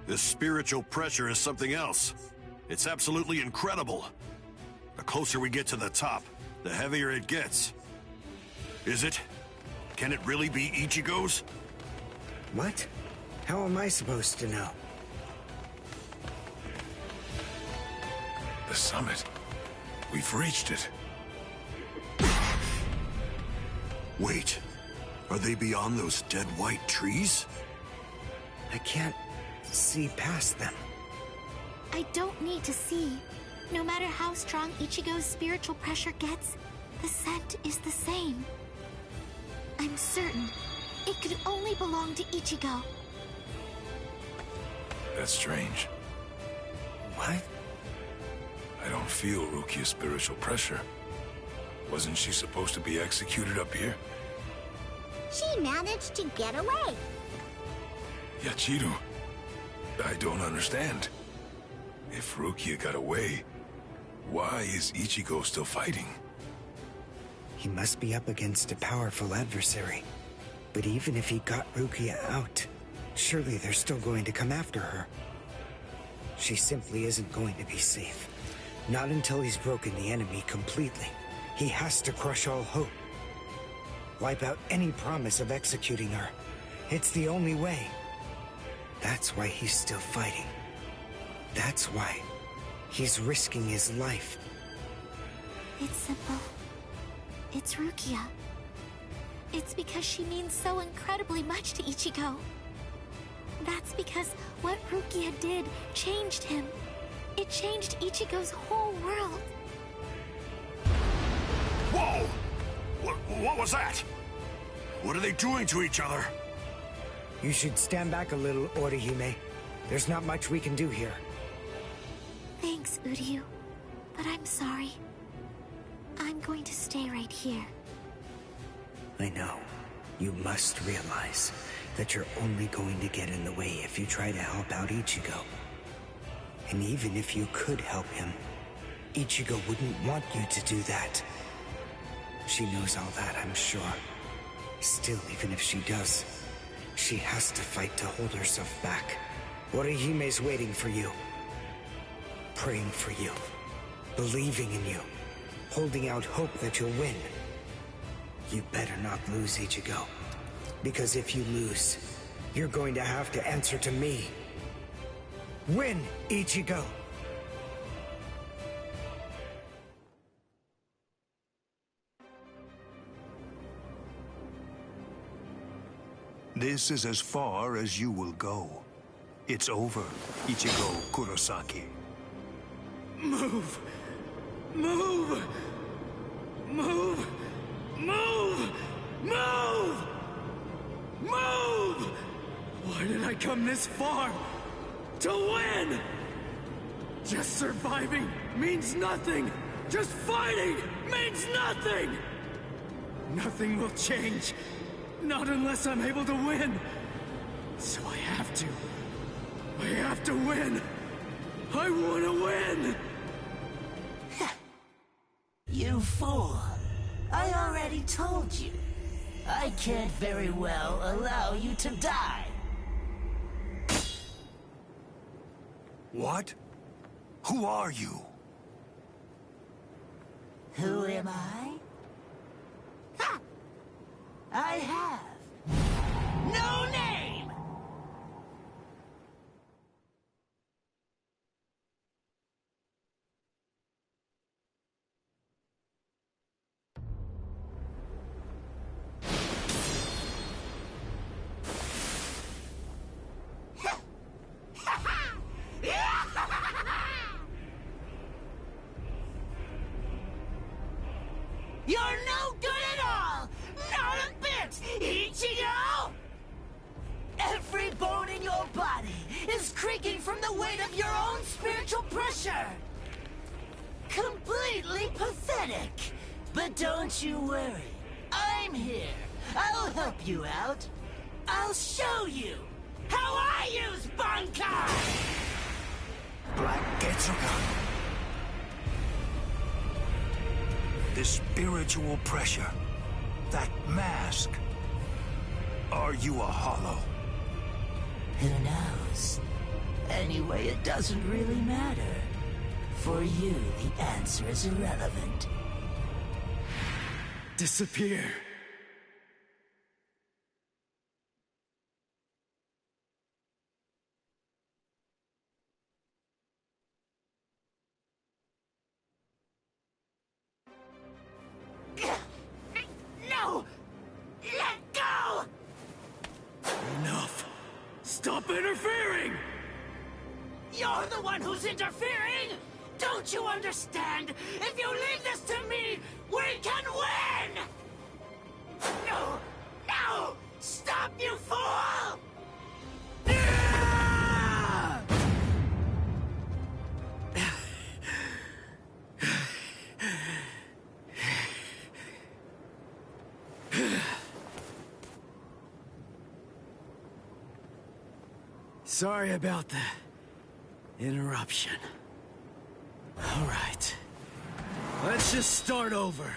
This spiritual pressure is something else. It's absolutely incredible. The closer we get to the top, the heavier it gets. Is it? Can it really be Ichigo's? What? How am I supposed to know? The summit. We've reached it. Wait. Are they beyond those dead white trees? I can't see past them. I don't need to see. No matter how strong Ichigo's spiritual pressure gets, the scent is the same. I'm certain it could only belong to Ichigo. That's strange. What? I don't feel Rukia's spiritual pressure. Wasn't she supposed to be executed up here? She managed to get away. Yachiru, I don't understand. If Rukia got away, why is Ichigo still fighting? He must be up against a powerful adversary. But even if he got Rukia out, surely they're still going to come after her. She simply isn't going to be safe. Not until he's broken the enemy completely. He has to crush all hope. Wipe out any promise of executing her. It's the only way. That's why he's still fighting. That's why he's risking his life. It's simple. It's Rukia. It's because she means so incredibly much to Ichigo. That's because what Rukia did changed him. It changed Ichigo's whole world. Whoa! What was that? What are they doing to each other? You should stand back a little, Orihime. There's not much we can do here. Thanks, Uryu. But I'm sorry. I'm going to stay right here. I know. You must realize that you're only going to get in the way if you try to help out Ichigo. And even if you could help him, Ichigo wouldn't want you to do that. She knows all that, I'm sure. Still, even if she does, she has to fight to hold herself back. Orihime's waiting for you. Praying for you. Believing in you. Holding out hope that you'll win. You better not lose, Ichigo. Because if you lose, you're going to have to answer to me. Win, Ichigo! This is as far as you will go. It's over, Ichigo Kurosaki. Move! Move! Move! Move! Move! Move! Why did I come this far? To win! Just surviving means nothing! Just fighting means nothing! Nothing will change. Not unless I'm able to win. So I have to. I have to win. I want to win! You fool. I already told you. I can't very well allow you to die. What? Who are you? Who am I? Ha! I have no name! You're no good at all! Not a bit, Ichigo! Every bone in your body is creaking from the weight of your own spiritual pressure! Completely pathetic! But don't you worry. I'm here. I'll help you out. I'll show you how I use Bankai! Black Getsuga. The spiritual pressure. That mask. Are you a hollow? Who knows? Anyway, it doesn't really matter. For you, the answer is irrelevant. Disappear. No! Let go! Enough. Stop interfering! You're the one who's interfering! Don't you understand? If you leave this to me, we can win! No! No! Stop, you fool! Sorry about the interruption. All right. Let's just start over.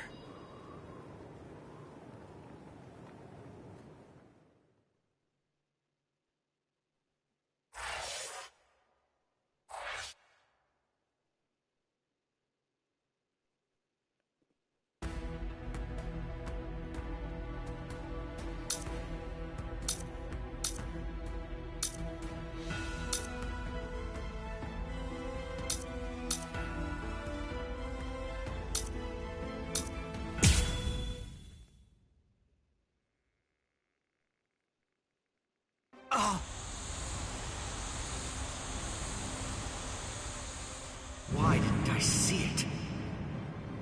Why didn't I see it?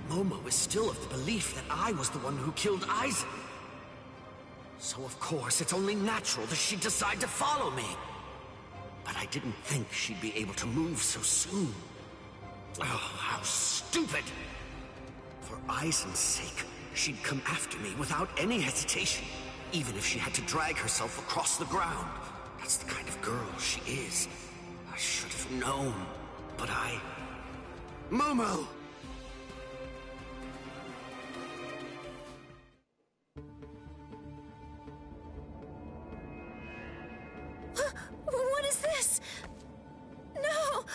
Momo is still of the belief that I was the one who killed Aizen. So of course it's only natural that she'd decide to follow me. But I didn't think she'd be able to move so soon. Oh, how stupid! For Aizen's sake, she'd come after me without any hesitation, even if she had to drag herself across the ground. That's the kind of girl she is. I should have known, but Momo! What is this? No!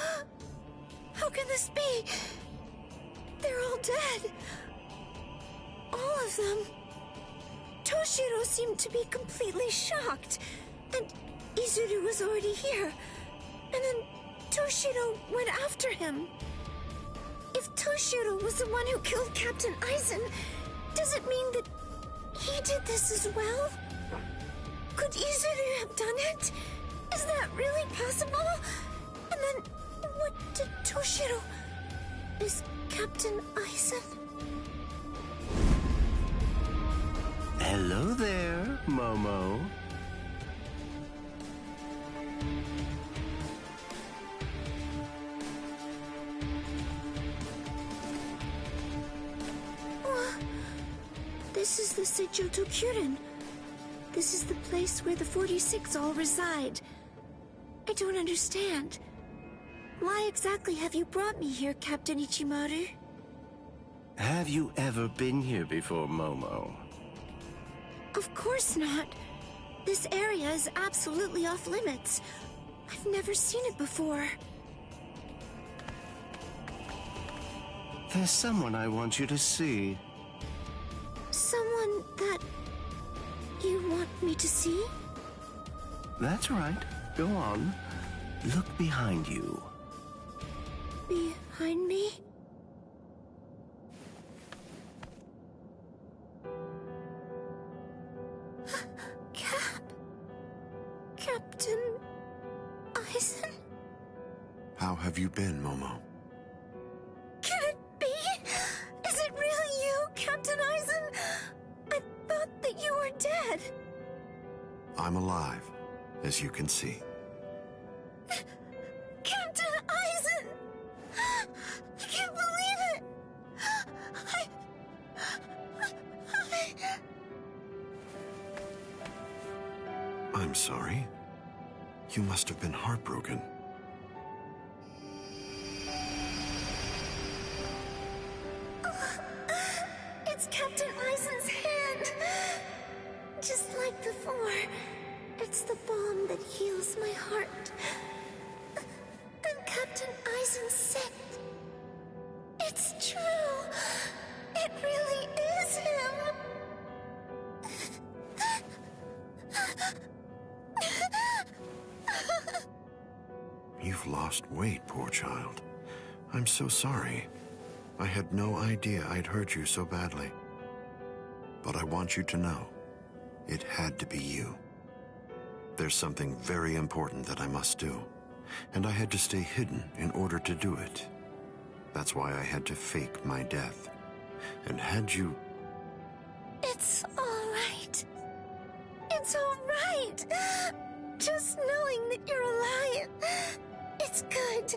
How can this be? They're all dead. All of them. Toshiro seemed to be completely shocked. And Izuru was already here. And then Toshiro went after him. If Toshiro was the one who killed Captain Aizen, does it mean that he did this as well? Could Izuru have done it? Is that really possible? And then, what did Toshiro... Is Captain Aizen... Hello there, Momo. This is the Seijoto Kyurin. This is the place where the 46 all reside. I don't understand. Why exactly have you brought me here, Captain Ichimaru? Have you ever been here before, Momo? Of course not. This area is absolutely off limits. I've never seen it before. There's someone I want you to see. Someone that... you want me to see? That's right. Go on. Look behind you. Behind me? Captain Aizen? How have you been, Momo? Can it be? Is it really you, Captain Aizen? I thought that you were dead. I'm alive, as you can see. Captain Aizen! I can't believe it! I'm sorry. You must have been heartbroken. It's Captain Aizen's hand! Just like before, it's the balm that heals my heart. You've lost weight, poor child. I'm so sorry. I had no idea I'd hurt you so badly. But I want you to know, it had to be you. There's something very important that I must do, and I had to stay hidden in order to do it. That's why I had to fake my death. And had you... It's all right. It's all right. Just knowing that you're alive, it's good.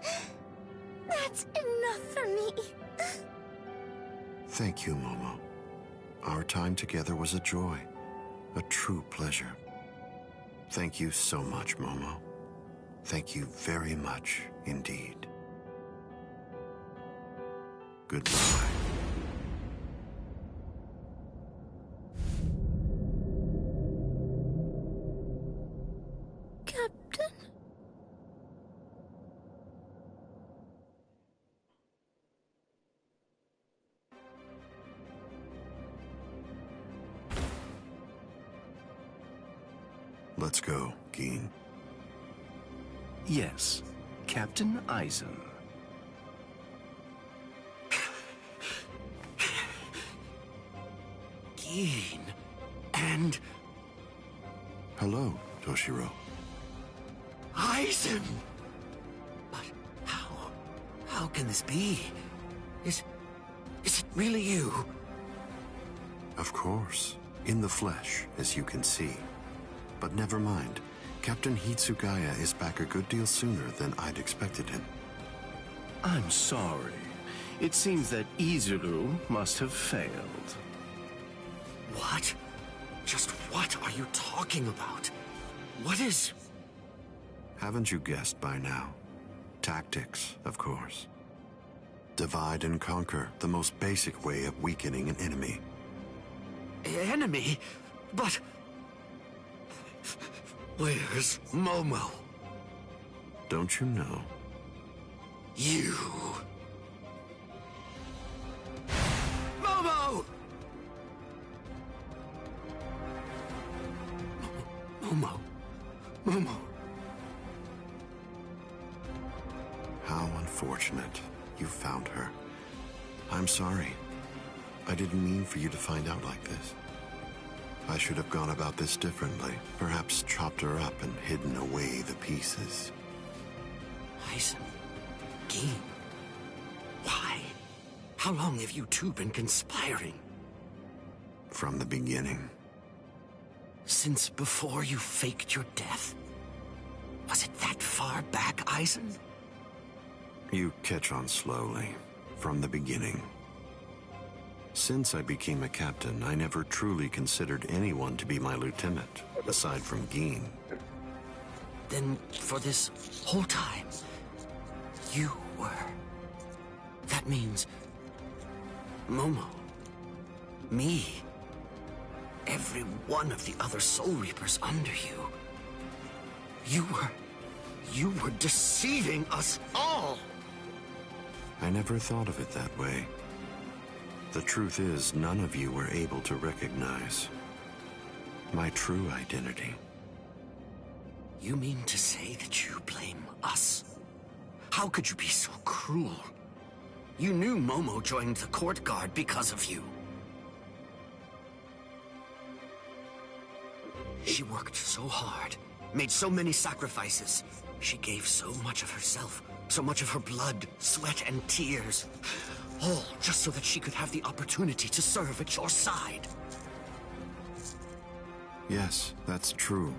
That's enough for me. Thank you, Momo. Our time together was a joy, a true pleasure. Thank you so much, Momo. Thank you very much indeed. Goodbye. Captain? Let's go, Geen. Yes, Captain Eisen. Geen. And... Hello, Toshiro. Eisen! But how? How can this be? Is it really you? Of course. In the flesh, as you can see. But never mind. Captain Hitsugaya is back a good deal sooner than I'd expected him. I'm sorry. It seems that Izuru must have failed. What? Just what are you talking about? What is... Haven't you guessed by now? Tactics, of course. Divide and conquer, the most basic way of weakening an enemy. Enemy? But... Where's Momo? Don't you know? You... Momo! Momo. Momo. How unfortunate. You found her. I'm sorry. I didn't mean for you to find out like this. I should have gone about this differently. Perhaps chopped her up and hidden away the pieces. Eisen. Geen. Why? How long have you two been conspiring? From the beginning. Since before you faked your death? Was it that far back, Eisen? You catch on slowly. From the beginning. Since I became a captain, I never truly considered anyone to be my lieutenant, aside from Geen. Then, for this whole time, you were... That means... Momo. Me. Every one of the other Soul Reapers under you. You were deceiving us all! I never thought of it that way. The truth is, none of you were able to recognize my true identity. You mean to say that you blame us? How could you be so cruel? You knew Momo joined the court guard because of you. She worked so hard, made so many sacrifices. She gave so much of herself, so much of her blood, sweat, and tears. All just so that she could have the opportunity to serve at your side. Yes, that's true,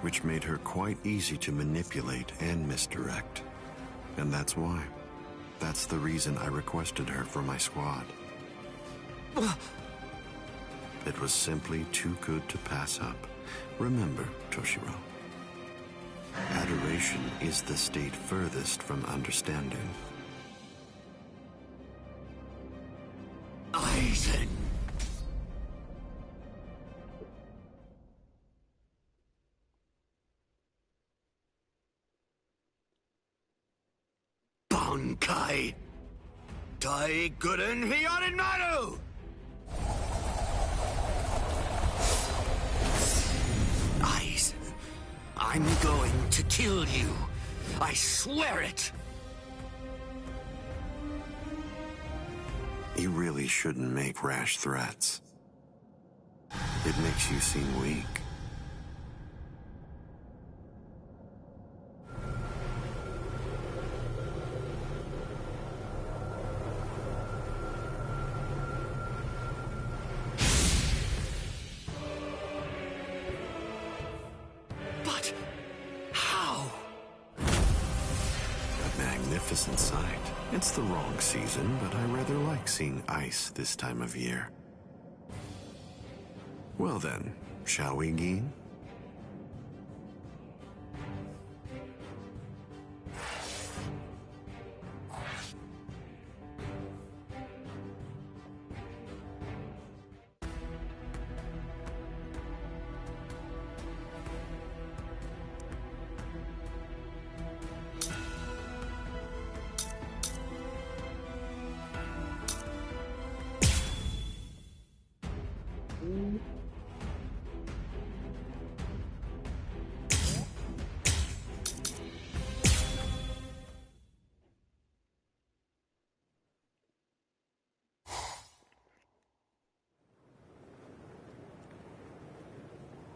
which made her quite easy to manipulate and misdirect. And that's why. That's the reason I requested her for my squad. It was simply too good to pass up. Remember, Toshiro, adoration is the state furthest from understanding. Eisen! Bankai! Dai Guden Hyorin Maru! Eisen. I'm going to kill you. I swear it! You really shouldn't make rash threats. It makes you seem weak. But how? A magnificent sight. It's the wrong season, but I rather like seeing ice this time of year. Well then, shall we, Geen?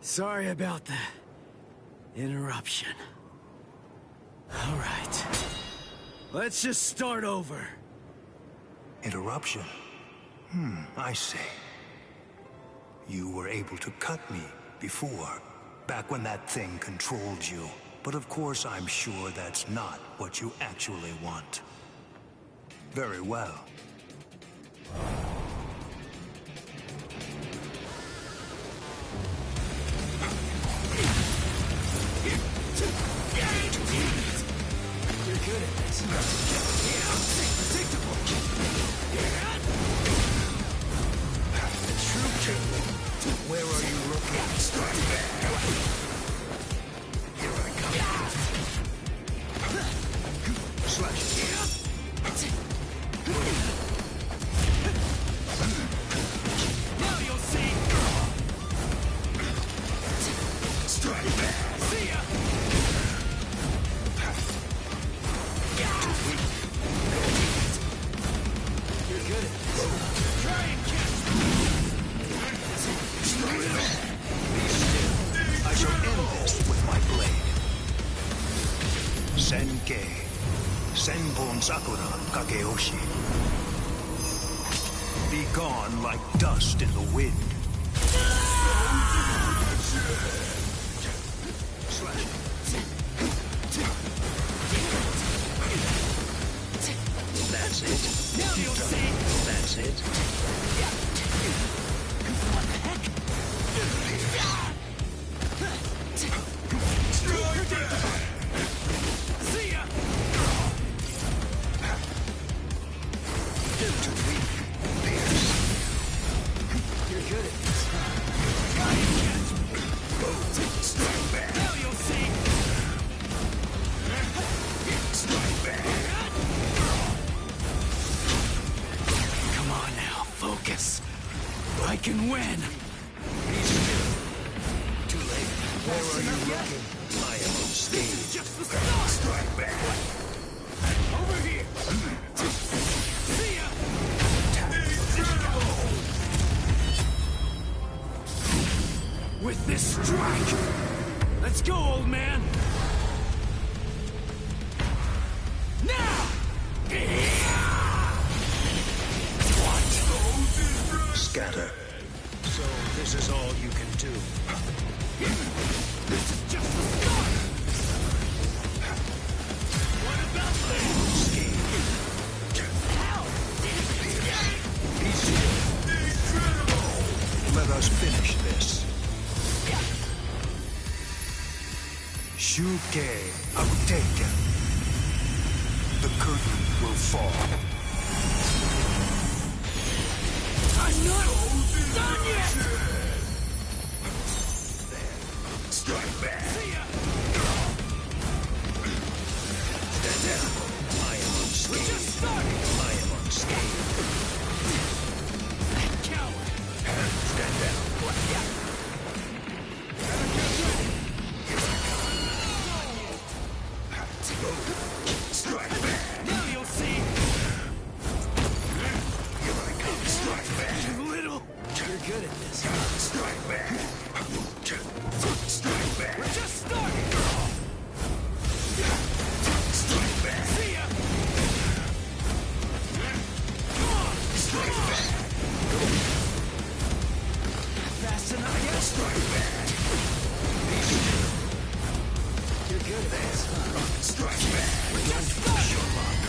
Sorry about the interruption. All right. Let's just start over. Interruption? I see. You were able to cut me before, back when that thing controlled you. But of course, I'm sure that's not what you actually want. Very well. You're good at this. Predictable. The true king. Where are you looking? Here I come. Slash. Now you'll see. Strike back. See ya. You're good at this. Try and catch me. Be still. I shall end this with my blade. Senkei. Senbon Sakura Kageyoshi. Be gone like dust in the wind. Slash. That's it. Now you'll see. That's it. What the heck? See ya. Too weak. Pierce. You're good at this. Strike back. Now you'll see. Strike back. Come on now, focus. I can win. Be still. Too late. Where are you looking? I am on stage. Just the start. Strike back. Over here. See ya. With this strike. Let's go, old man. Now. Scatter. So this is all you can do. This is just the start. What about this? Hell. Be still. Let us finish this. Shuke Auteka. The curtain will fall. I'm not done yet. Strike back. See ya. Stand down. I am We're unscathed. just starting. I am unscathed. Coward. Stand down. Better get ready. Here I come. Strike back. You're good at this, huh? Strike back. Just start! Your luck.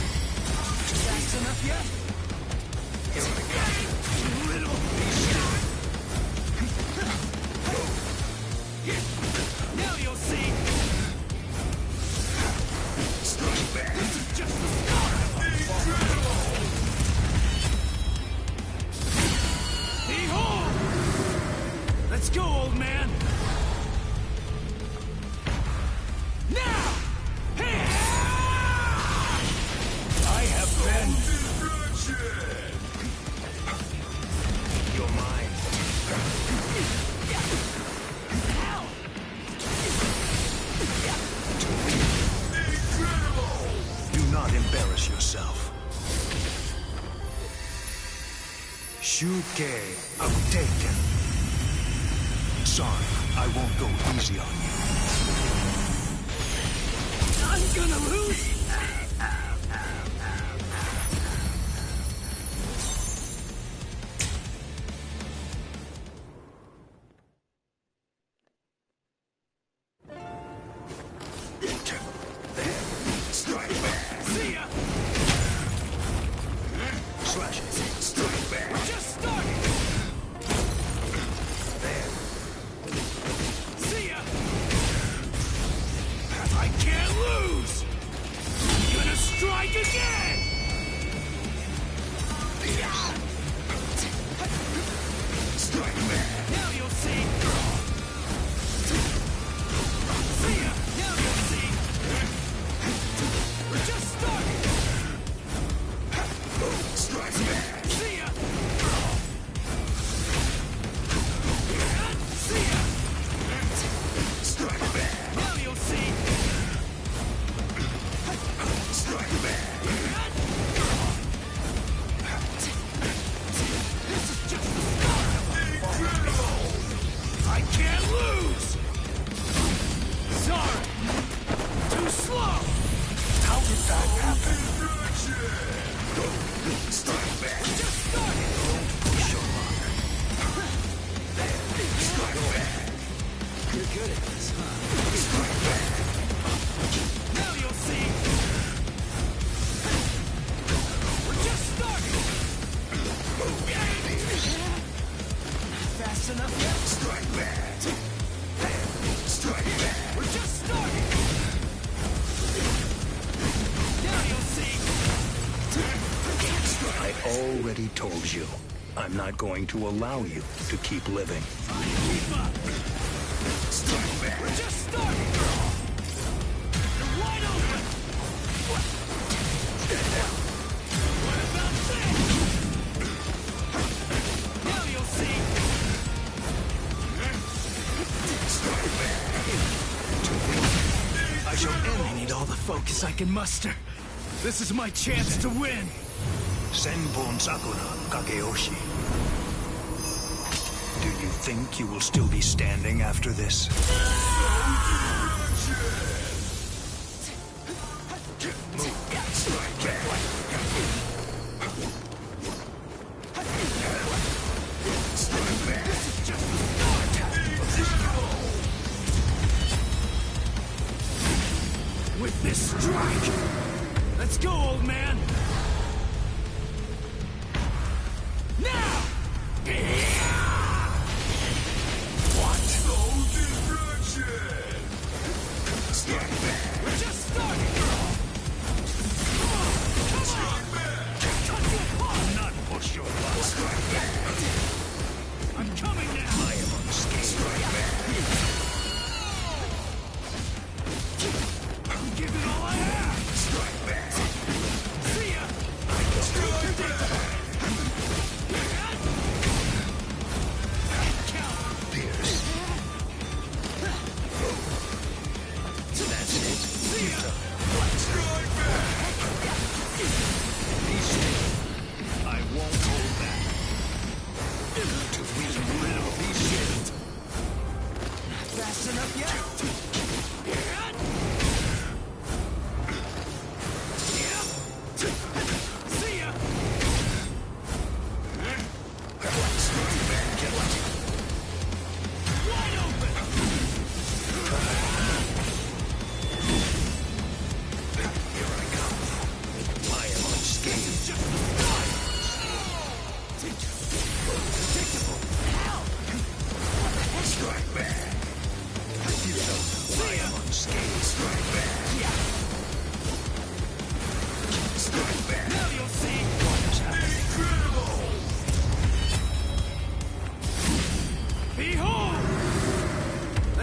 Fast enough yet? Here we go. Little... Now you'll see! Strike back. This is just the start! Behold! Let's go, old man! Now! Hey! I have been... You're mine. Do not embarrass yourself. Shuke uptaken. Sorry, I won't go easy on you. I'm gonna lose! Strike back. See ya! Slash it. Strike back. Just starting! There. See ya! I can't lose! I'm gonna strike again! Strike back. Now you'll see! See ya! Now you'll see! We're just starting! Strike back. See ya! See ya! Strike back. Now you'll see! Strike back. This is just the start! I can't lose! Sorry! Too slow! How did that happen? Strike back. Just starting! Push your luck. Strike back. You're good at this, huh? Strike back. Now you'll see! We're just starting! Fast enough yet? Strike back. Strike back. We're just starting! Now you'll see! I already told you. I'm not going to allow you to keep living. Keep up! Strike back. We're just starting! You're wide open! What about this? Now you'll see! Strike back. I shall end. I need all the focus I can muster. This is my chance to win! Senbon Sakura Kageyoshi. Do you think you will still be standing after this? Strike back. Strike back. With this strike! Let's go, old man! Now! What? No distraction! Strike back. We're just starting! Come on! Strike back. Cut you apart! Not push your luck. Strike back. I'm coming now! I am unscathed. Strike back. I'm giving all I have! Strike back. See ya! Strike back. Pierce. That's it. See ya! Strike back. Be still. I won't hold back. To be rid of these shit. Fast enough yet? See ya! Strike back. Wide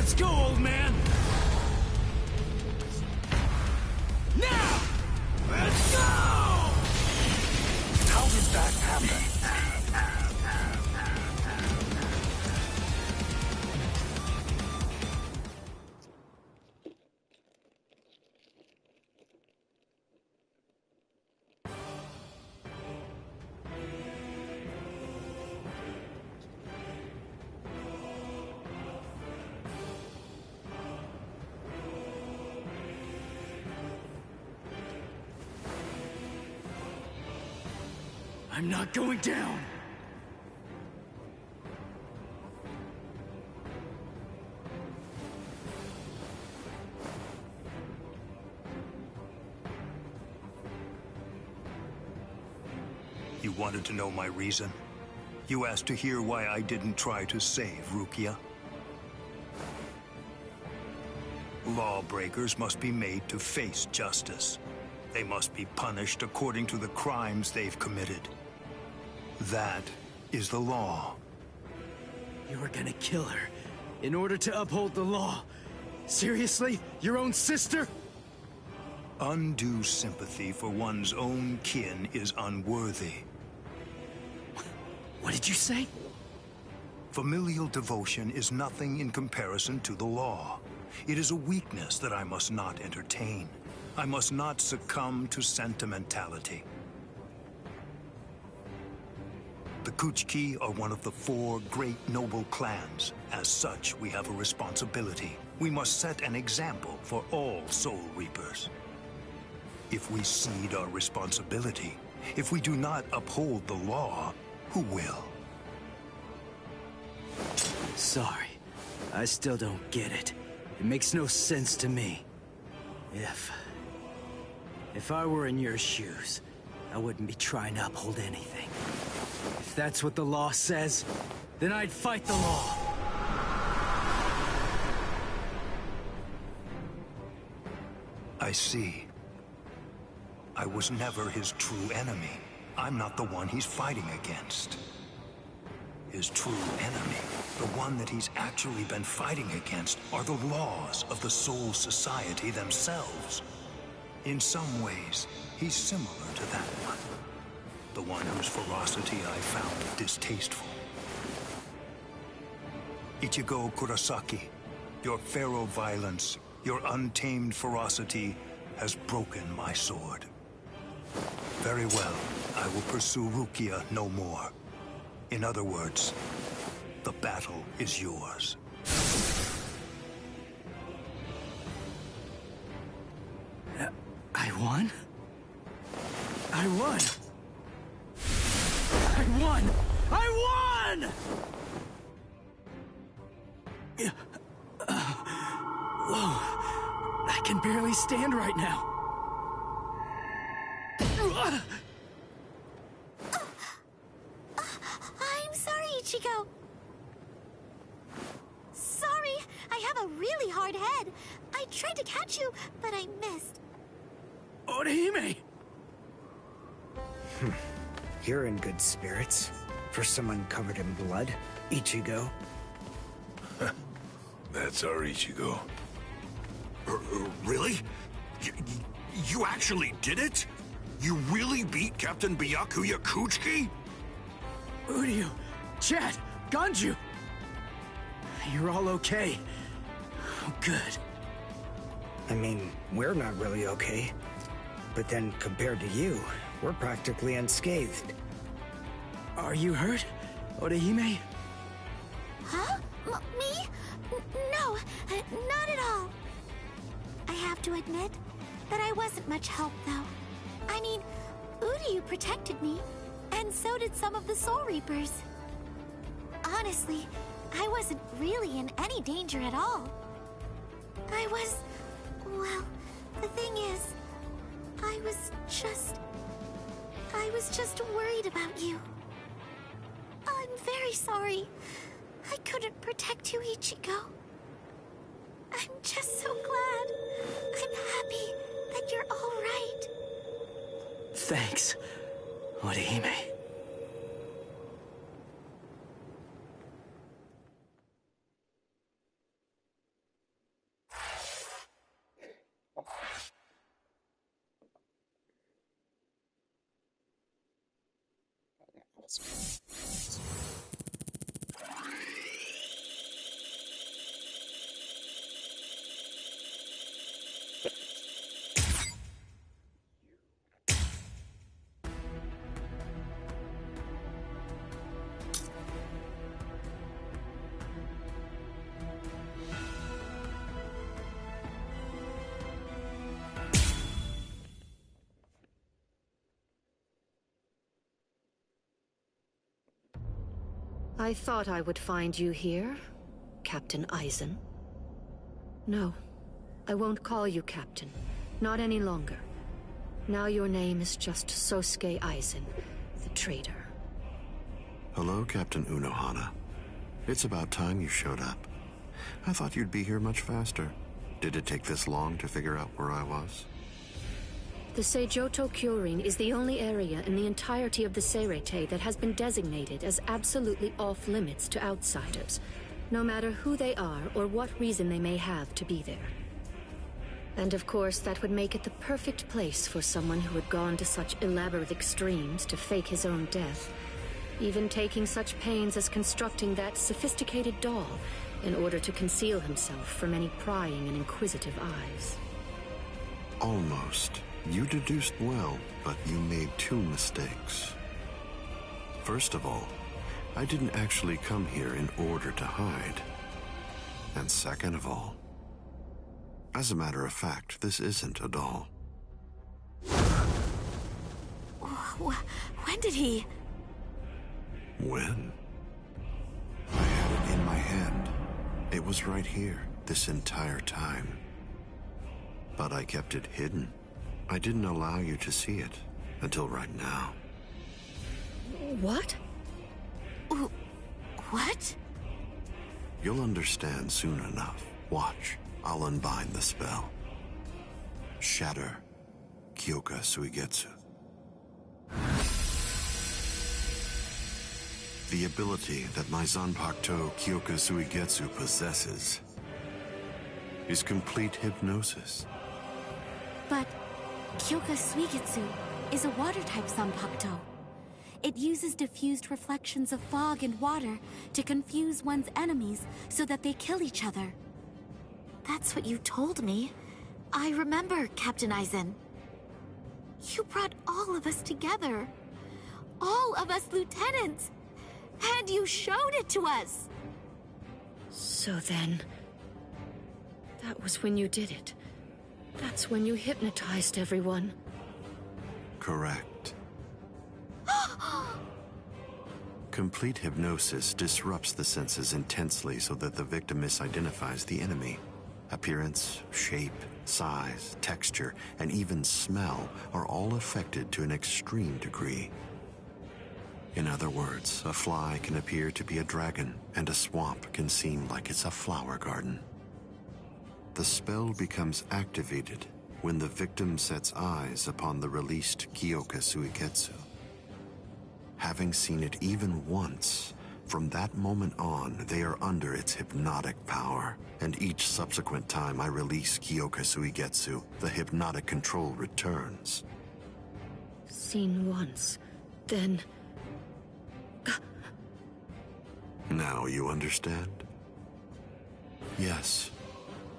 Let's go, old man! Now! Let's go! How did that happen? I'm not going down! You wanted to know my reason? You asked to hear why I didn't try to save Rukia? Lawbreakers must be made to face justice. They must be punished according to the crimes they've committed. That is the law. You were gonna kill her in order to uphold the law. Seriously? Your own sister? Undue sympathy for one's own kin is unworthy. What did you say? Familial devotion is nothing in comparison to the law. It is a weakness that I must not entertain. I must not succumb to sentimentality. The Kuchiki are one of the 4 great noble clans. As such, we have a responsibility. We must set an example for all Soul Reapers. If we cede our responsibility, if we do not uphold the law, who will? Sorry. I still don't get it. It makes no sense to me. If I were in your shoes, I wouldn't be trying to uphold anything. If that's what the law says, then I'd fight the law. I see. I was never his true enemy. I'm not the one he's fighting against. His true enemy, the one that he's actually been fighting against, are the laws of the Soul Society themselves. In some ways, he's similar to that one. The one whose ferocity I found distasteful. Ichigo Kurosaki, your feral violence, your untamed ferocity has broken my sword. Very well, I will pursue Rukia no more. In other words, the battle is yours. I won? I won! I won! I won! Whoa. I can barely stand right now. I'm sorry, Ichigo. Sorry, I have a really hard head. I tried to catch you, but I missed. Orihime! You're in good spirits. For someone covered in blood, Ichigo. That's our Ichigo. Really? You actually did it? You really beat Captain Byakuya Kuchiki? Uryu, Chad, Ganju! You're all okay. Oh, good. I mean, we're not really okay. But then, compared to you, we're practically unscathed. Are you hurt, Orihime? Huh? Me? No, not at all. I have to admit that I wasn't much help, though. I mean, Uryu protected me, and so did some of the Soul Reapers. Honestly, I wasn't really in any danger at all. Well, the thing is, I was just worried about you. I'm very sorry. I couldn't protect you, Ichigo. I'm just so glad. I'm happy that you're all right. Thanks, Orihime. I thought I would find you here, Captain Eisen. No, I won't call you Captain. Not any longer. Now your name is just Sosuke Eisen, the traitor. Hello, Captain Unohana. It's about time you showed up. I thought you'd be here much faster. Did it take this long to figure out where I was? The Seijoto Kyorin is the only area in the entirety of the Seirete that has been designated as absolutely off-limits to outsiders, no matter who they are or what reason they may have to be there. And of course, that would make it the perfect place for someone who had gone to such elaborate extremes to fake his own death, even taking such pains as constructing that sophisticated doll in order to conceal himself from any prying and inquisitive eyes. Almost. You deduced well, but you made two mistakes. First of all, I didn't actually come here in order to hide. And second of all, as a matter of fact, this isn't a doll. When did he? When? I had it in my hand. It was right here, this entire time. But I kept it hidden. I didn't allow you to see it until right now. What? What? You'll understand soon enough. Watch. I'll unbind the spell. Shatter Kyoka Suigetsu. The ability that my Zanpakuto Kyoka Suigetsu possesses is complete hypnosis. But Kyoka Suigetsu is a water-type Zanpakuto. It uses diffused reflections of fog and water to confuse one's enemies so that they kill each other. That's what you told me. I remember, Captain Eisen. You brought all of us together. All of us lieutenants. And you showed it to us. So then, that was when you did it. That's when you hypnotized everyone. Correct. Complete hypnosis disrupts the senses intensely so that the victim misidentifies the enemy. Appearance, shape, size, texture, and even smell are all affected to an extreme degree. In other words, a fly can appear to be a dragon, and a swamp can seem like it's a flower garden. The spell becomes activated when the victim sets eyes upon the released Kyoka Suigetsu. Having seen it even once, from that moment on, they are under its hypnotic power, and each subsequent time I release Kyoka Suigetsu, the hypnotic control returns. Seen once, then... Now you understand? Yes.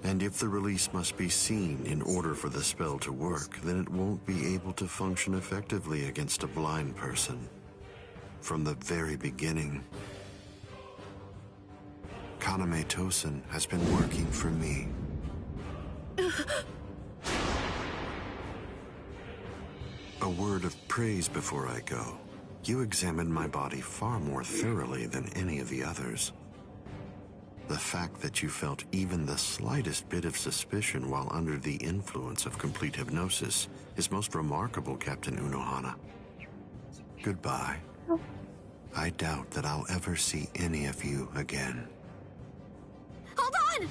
And if the release must be seen in order for the spell to work, then it won't be able to function effectively against a blind person. From the very beginning, Kaname Tosen has been working for me. A word of praise before I go. You examined my body far more thoroughly than any of the others. The fact that you felt even the slightest bit of suspicion while under the influence of complete hypnosis is most remarkable, Captain Unohana. Goodbye. I doubt that I'll ever see any of you again. Hold on!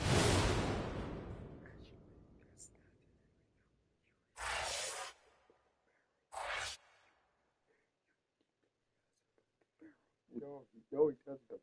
No, he doesn't.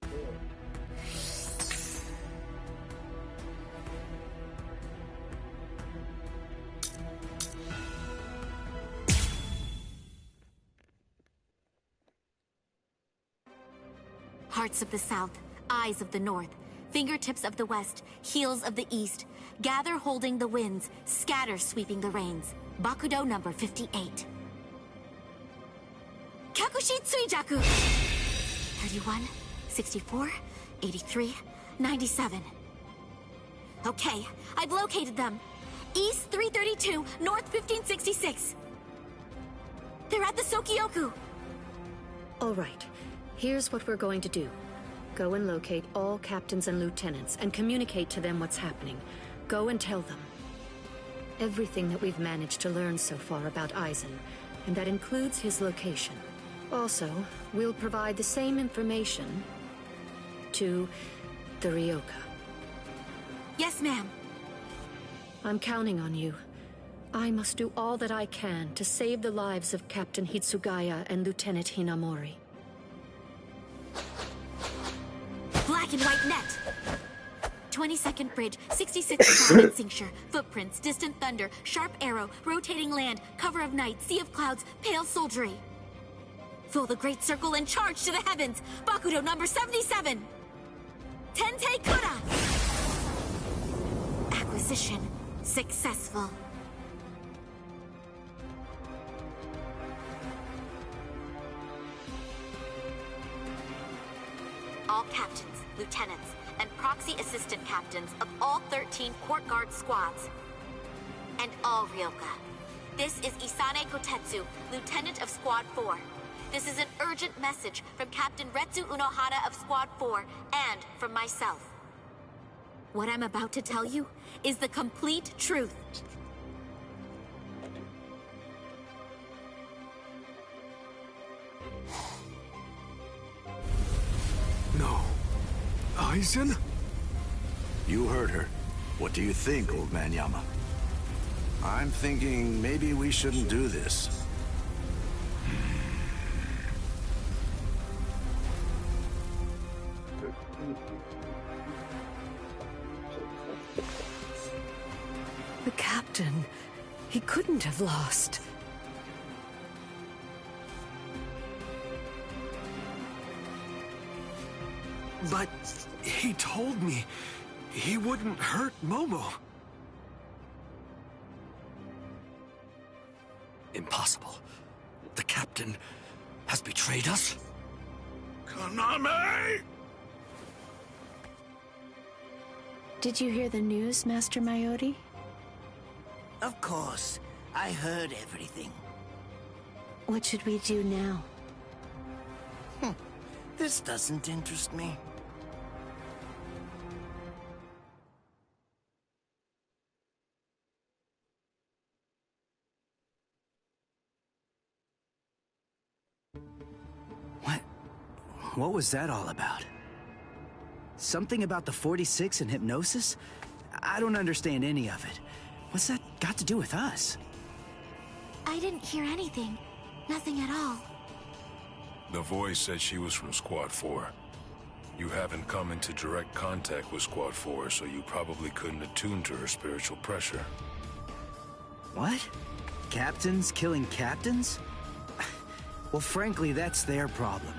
Hearts of the South, eyes of the North, fingertips of the West, heels of the East. Gather holding the winds, scatter sweeping the rains. Bakudo number 58. Kyakushi Tsuijaku! 31, 64, 83, 97. Okay, I've located them. East 332, North 1566. They're at the Sokioku. All right, here's what we're going to do. Go and locate all captains and lieutenants and communicate to them what's happening. Go and tell them everything that we've managed to learn so far about Aizen, and that includes his location. Also, we'll provide the same information to the Ryoka. Yes, ma'am. I'm counting on you. I must do all that I can to save the lives of Captain Hitsugaya and Lieutenant Hinamori. Black and white net! 22nd bridge, 66 cloud and cincture, footprints, distant thunder, sharp arrow, rotating land, cover of night, sea of clouds, pale soldiery. Fill the great circle and charge to the heavens! Bakudo number 77! Tente Kura! Acquisition successful. All captains, lieutenants, and proxy assistant captains of all 13 court guard squads. And all Ryoka. This is Isane Kotetsu, lieutenant of Squad 4. This is an urgent message from Captain Retsu Unohara of Squad 4 and from myself. What I'm about to tell you is the complete truth. No. Aizen? You heard her. What do you think, old man Yama? I'm thinking maybe we shouldn't do this. The captain, he couldn't have lost. But he told me he wouldn't hurt Momo. Impossible. The captain has betrayed us? Kaname! Did you hear the news, Master Mayori? Of course. I heard everything. What should we do now? This doesn't interest me. What was that all about? Something about the 46 and hypnosis? I don't understand any of it. What's that got to do with us? I didn't hear anything. Nothing at all. The voice said she was from Squad 4. You haven't come into direct contact with Squad 4, so you probably couldn't attune to her spiritual pressure. What? Captains killing captains? Well, frankly, that's their problem.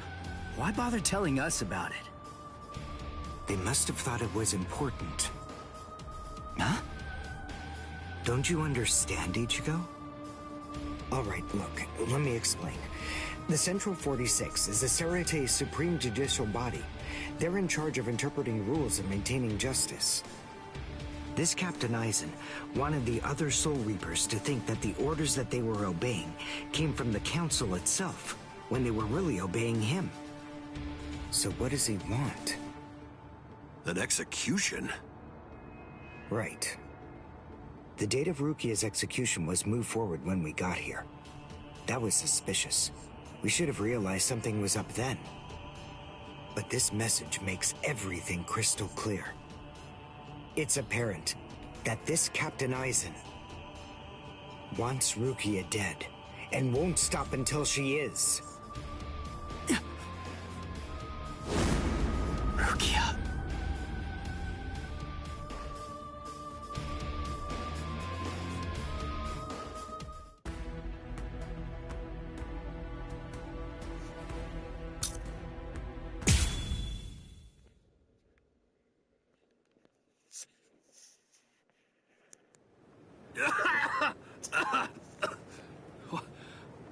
Why bother telling us about it? They must have thought it was important. Huh? Don't you understand, Ichigo? All right, look, let me explain. The Central 46 is the Seirei supreme judicial body. They're in charge of interpreting rules and maintaining justice. This Captain Aizen wanted the other Soul Reapers to think that the orders that they were obeying came from the Council itself, when they were really obeying him. So what does he want? An execution? Right. The date of Rukia's execution was moved forward when we got here. That was suspicious. We should have realized something was up then. But this message makes everything crystal clear. It's apparent that this Captain Aizen wants Rukia dead, and won't stop until she is. Rukia.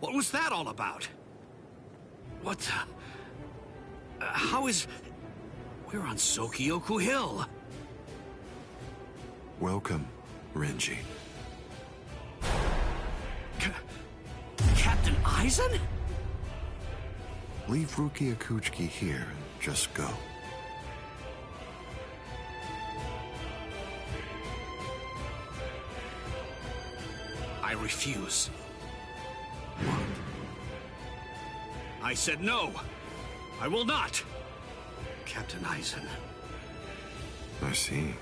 What was that all about? What the... how is... We're on Sokyoku Hill. Welcome, Renji. Captain Aizen? Leave Rukia Kuchiki here and just go. I refuse. What? I said no. I will not. Captain Aizen. I see.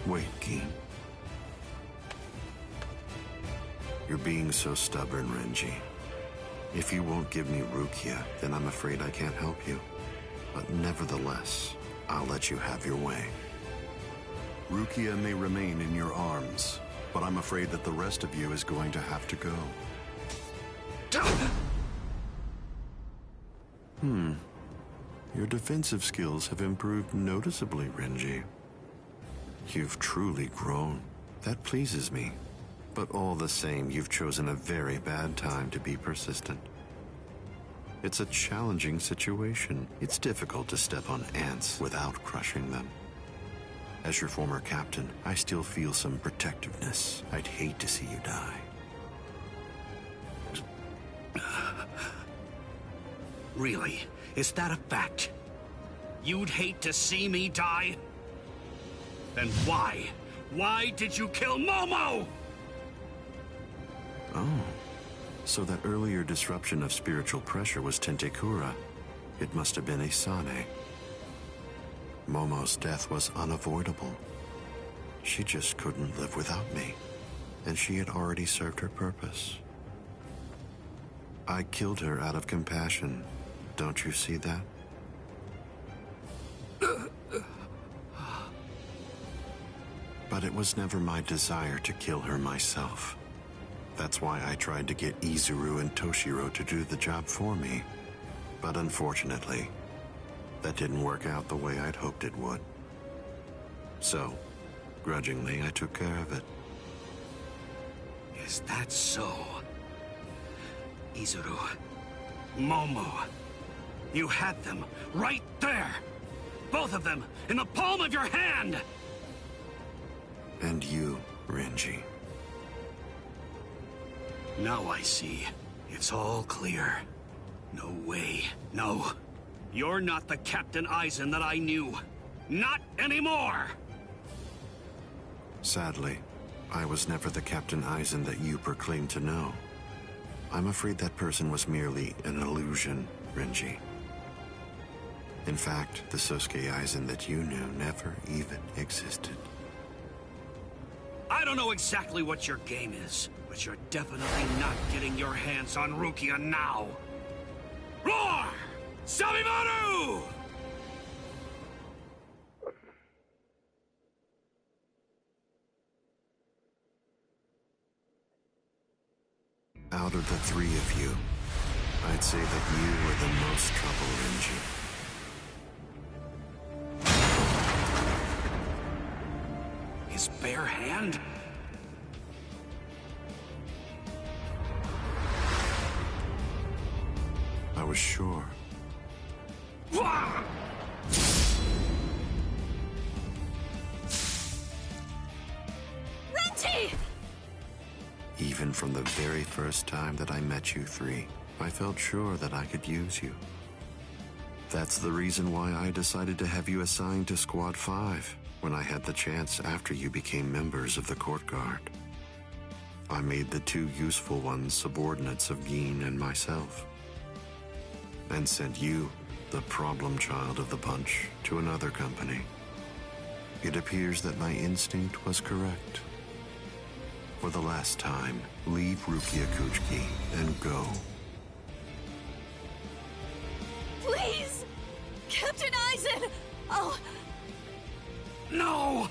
Wait, Geen. You're being so stubborn, Renji. If you won't give me Rukia, then I'm afraid I can't help you. But nevertheless, I'll let you have your way. Rukia may remain in your arms, but I'm afraid that the rest of you is going to have to go. Your defensive skills have improved noticeably, Renji. You've truly grown. That pleases me. But all the same, you've chosen a very bad time to be persistent. It's a challenging situation. It's difficult to step on ants without crushing them. As your former captain, I still feel some protectiveness. I'd hate to see you die. Really? Is that a fact? You'd hate to see me die? Then why? Why did you kill Momo? Oh, so that earlier disruption of spiritual pressure was Tentekura. It must have been Isane. Momo's death was unavoidable. She just couldn't live without me, and she had already served her purpose. I killed her out of compassion. Don't you see that? But it was never my desire to kill her myself. That's why I tried to get Izuru and Toshiro to do the job for me. But unfortunately, that didn't work out the way I'd hoped it would. So, grudgingly, I took care of it. Is that so? Izuru, Momo, you had them right there! Both of them in the palm of your hand! And you, Renji. Now I see. It's all clear. No way. No. You're not the Captain Aizen that I knew. Not anymore! Sadly, I was never the Captain Aizen that you proclaimed to know. I'm afraid that person was merely an illusion, Renji. In fact, the Sosuke Aizen that you knew never even existed. I don't know exactly what your game is, but you're definitely not getting your hands on Rukia now. Roar! Sabimaru! Out of the three of you, I'd say that you were the most trouble, Renji. His bare hand? I was sure. Renji! Even from the very first time that I met you three, I felt sure that I could use you. That's the reason why I decided to have you assigned to Squad 5 when I had the chance after you became members of the Court Guard. I made the two useful ones subordinates of Geen and myself, and sent you, the problem child of the bunch, to another company. It appears that my instinct was correct. For the last time, leave Rukia Kuchiki and go. Please! Captain Aizen! Oh... No!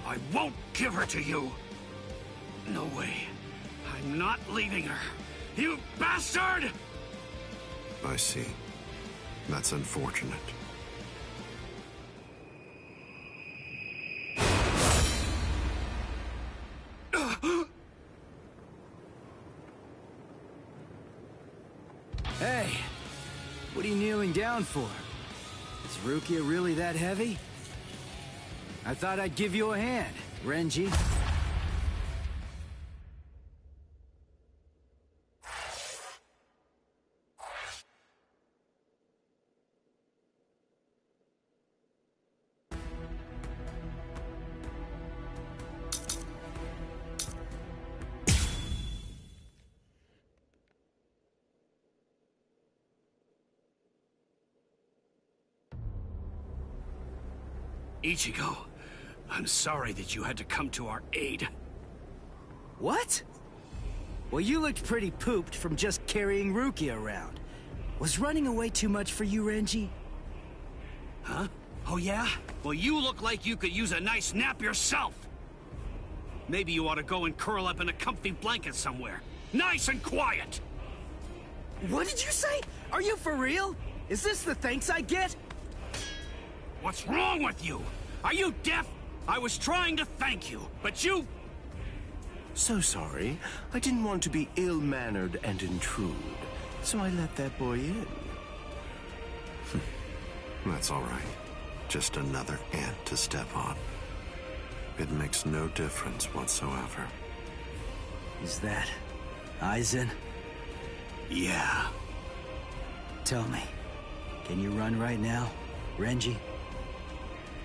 I won't give her to you! No way. I'm not leaving her. You bastard! I see. That's unfortunate. Hey, what are you kneeling down for? Is Rukia really that heavy? I thought I'd give you a hand, Renji. Ichigo, I'm sorry that you had to come to our aid. What? Well, you looked pretty pooped from just carrying Rukia around. Was running away too much for you, Renji? Huh? Oh yeah? Well, you look like you could use a nice nap yourself. Maybe you ought to go and curl up in a comfy blanket somewhere. Nice and quiet! What did you say? Are you for real? Is this the thanks I get? What's wrong with you? Are you deaf? I was trying to thank you, but you... So sorry. I didn't want to be ill-mannered and intrude, so I let that boy in. That's all right. Just another ant to step on. It makes no difference whatsoever. Is that Aizen? Yeah. Tell me, can you run right now, Renji?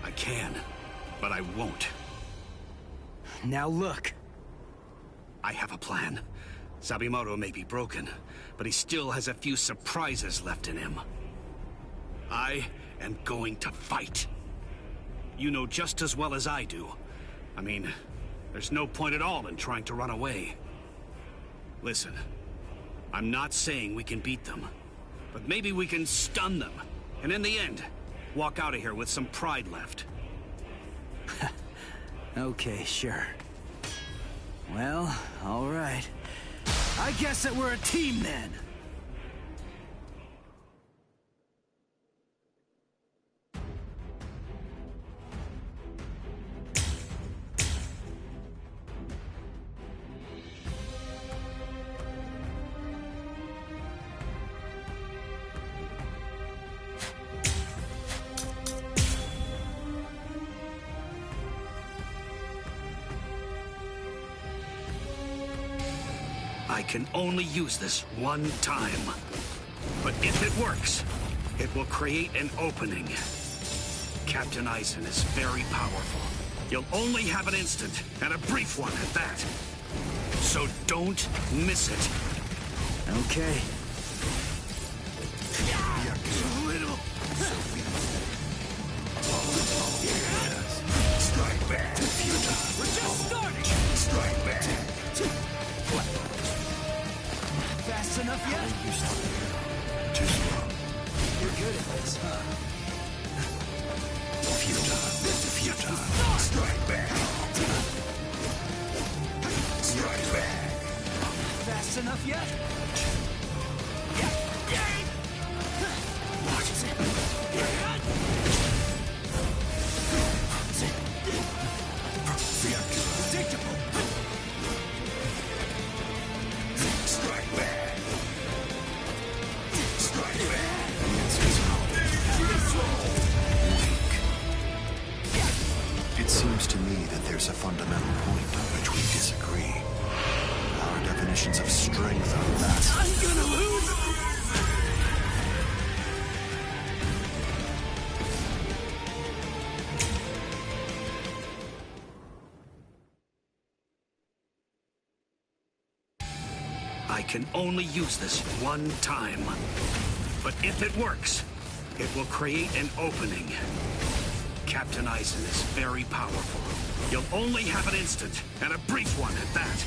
I can, but I won't. Now look. I have a plan. Sabimoto may be broken, but he still has a few surprises left in him. I am going to fight. You know just as well as I do. I mean, there's no point at all in trying to run away. Listen, I'm not saying we can beat them, but maybe we can stun them, and in the end, walk out of here with some pride left. Okay, sure. Well, all right. I guess that we're a team then. I can only use this one time. But if it works, it will create an opening. Captain Aizen is very powerful. You'll only have an instant, and a brief one at that. So don't miss it. Okay. Strike back. We're just starting. Strike back. Fast enough yet? Too slow. You're good at this, huh? Futile. Strike back. Strike back. Fast enough yet? Predictable. Strike back. Strike back. It seems to me that there's a fundamental point on which we disagree. Our definitions of strength are vast. I'm gonna lose! I can only use this one time. But if it works, it will create an opening. Captain Aizen is very powerful. You'll only have an instant, and a brief one at that.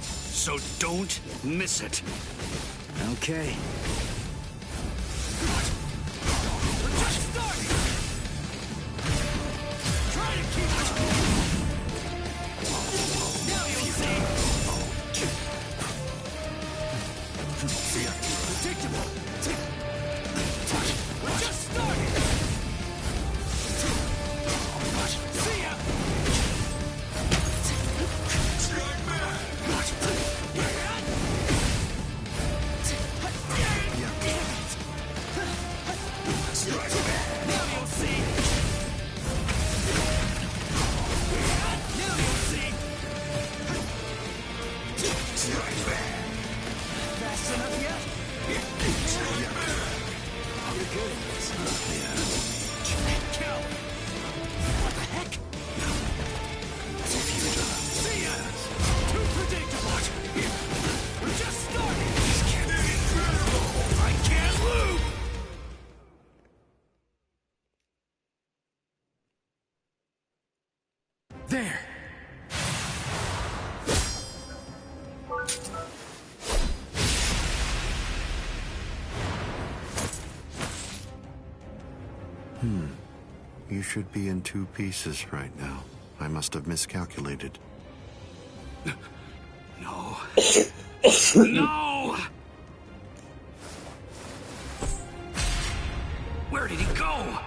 So don't miss it. Okay. We're just starting. Try to keep up. Now you'll see. Predictable. We're just starting. See ya. Strike back. There! You should be in 2 pieces right now. I must have miscalculated. No. No! Where did he go?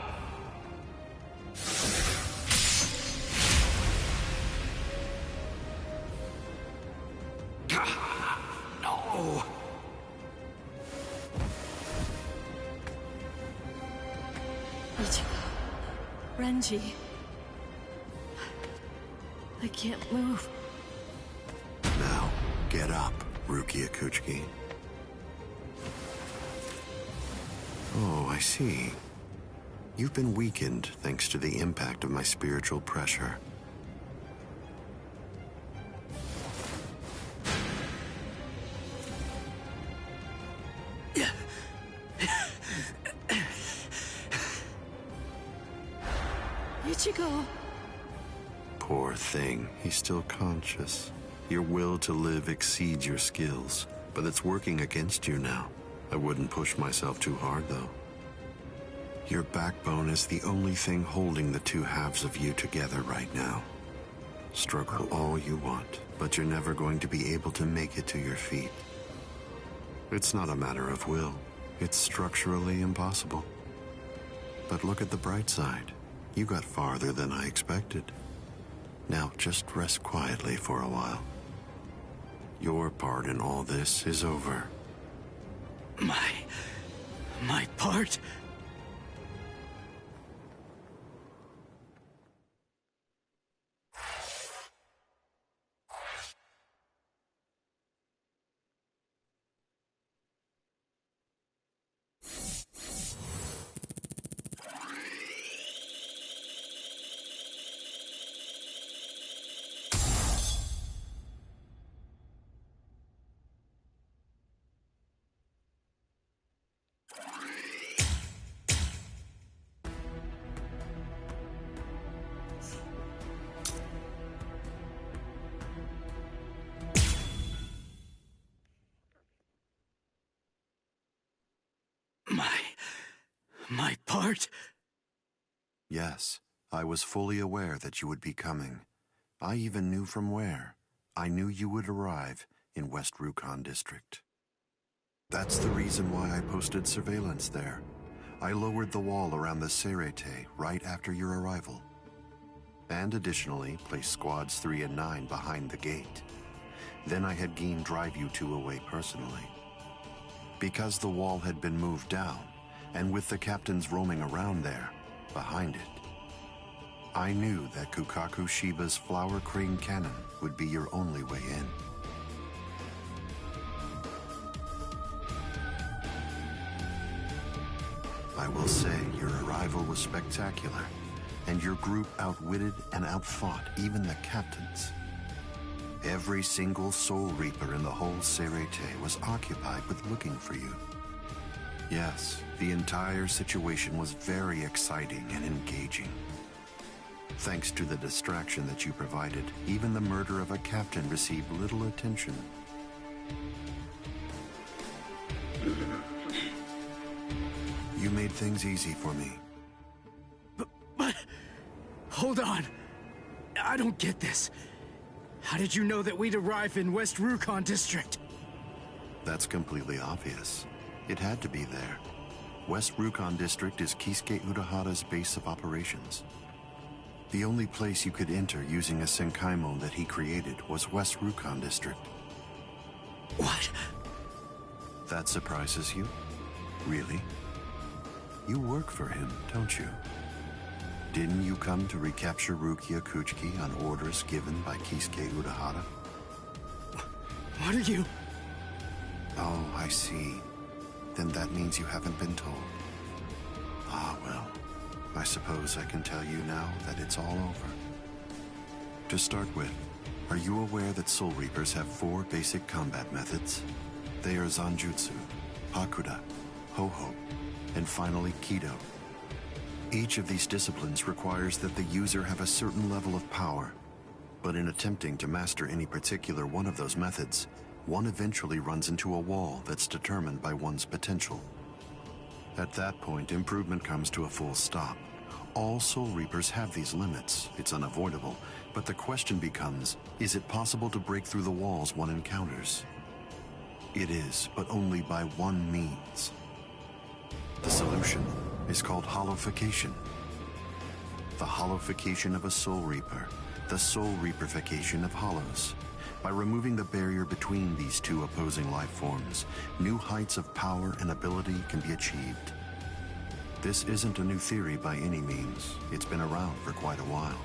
No. Ichigo. Renji. I can't move. Now, get up, Rukia Kuchiki. Oh, I see. You've been weakened thanks to the impact of my spiritual pressure. Ichigo. Poor thing, he's still conscious. Your will to live exceeds your skills, but it's working against you now. I wouldn't push myself too hard, though. Your backbone is the only thing holding the 2 halves of you together right now. Struggle all you want, but you're never going to be able to make it to your feet. It's not a matter of will. It's structurally impossible. But look at the bright side. You got farther than I expected. Now just rest quietly for a while. Your part in all this is over. My part? My part? Yes, I was fully aware that you would be coming. I even knew from where. I knew you would arrive in West Rukon District. That's the reason why I posted surveillance there. I lowered the wall around the Seirete right after your arrival. And additionally, placed squads 3 and 9 behind the gate. Then I had Geen drive you 2 away personally. Because the wall had been moved down, and with the captains roaming around there, behind it, I knew that Kukaku Shiba's Flower Crane Cannon would be your only way in. I will say your arrival was spectacular, and your group outwitted and outfought even the captains. Every single Soul Reaper in the whole Seirete was occupied with looking for you. Yes, the entire situation was very exciting and engaging. Thanks to the distraction that you provided, even the murder of a captain received little attention. You made things easy for me. But hold on. I don't get this. How did you know that we'd arrive in West Rukon District? That's completely obvious. It had to be there. West Rukon District is Kisuke Urahara's base of operations. The only place you could enter using a Senkaimon that he created was West Rukon District. What? That surprises you? Really? You work for him, don't you? Didn't you come to recapture Rukia Kuchiki on orders given by Kisuke Urahara? What are you... Oh, I see. Then that means you haven't been told. Ah, well. I suppose I can tell you now that it's all over. To start with, are you aware that Soul Reapers have 4 basic combat methods? They are Zanjutsu, Hakuda, Ho-Ho, and finally Kido. Each of these disciplines requires that the user have a certain level of power, But in attempting to master any particular one of those methods, one eventually runs into a wall that's determined by one's potential. At that point, improvement comes to a full stop. All Soul Reapers have these limits. It's unavoidable. But the question becomes, is it possible to break through the walls one encounters? It is, but only by one means. The solution is called hollowification. The hollowification of a Soul Reaper. The Soul Reaperification of hollows. By removing the barrier between these two opposing life forms, new heights of power and ability can be achieved. This isn't a new theory by any means. It's been around for quite a while.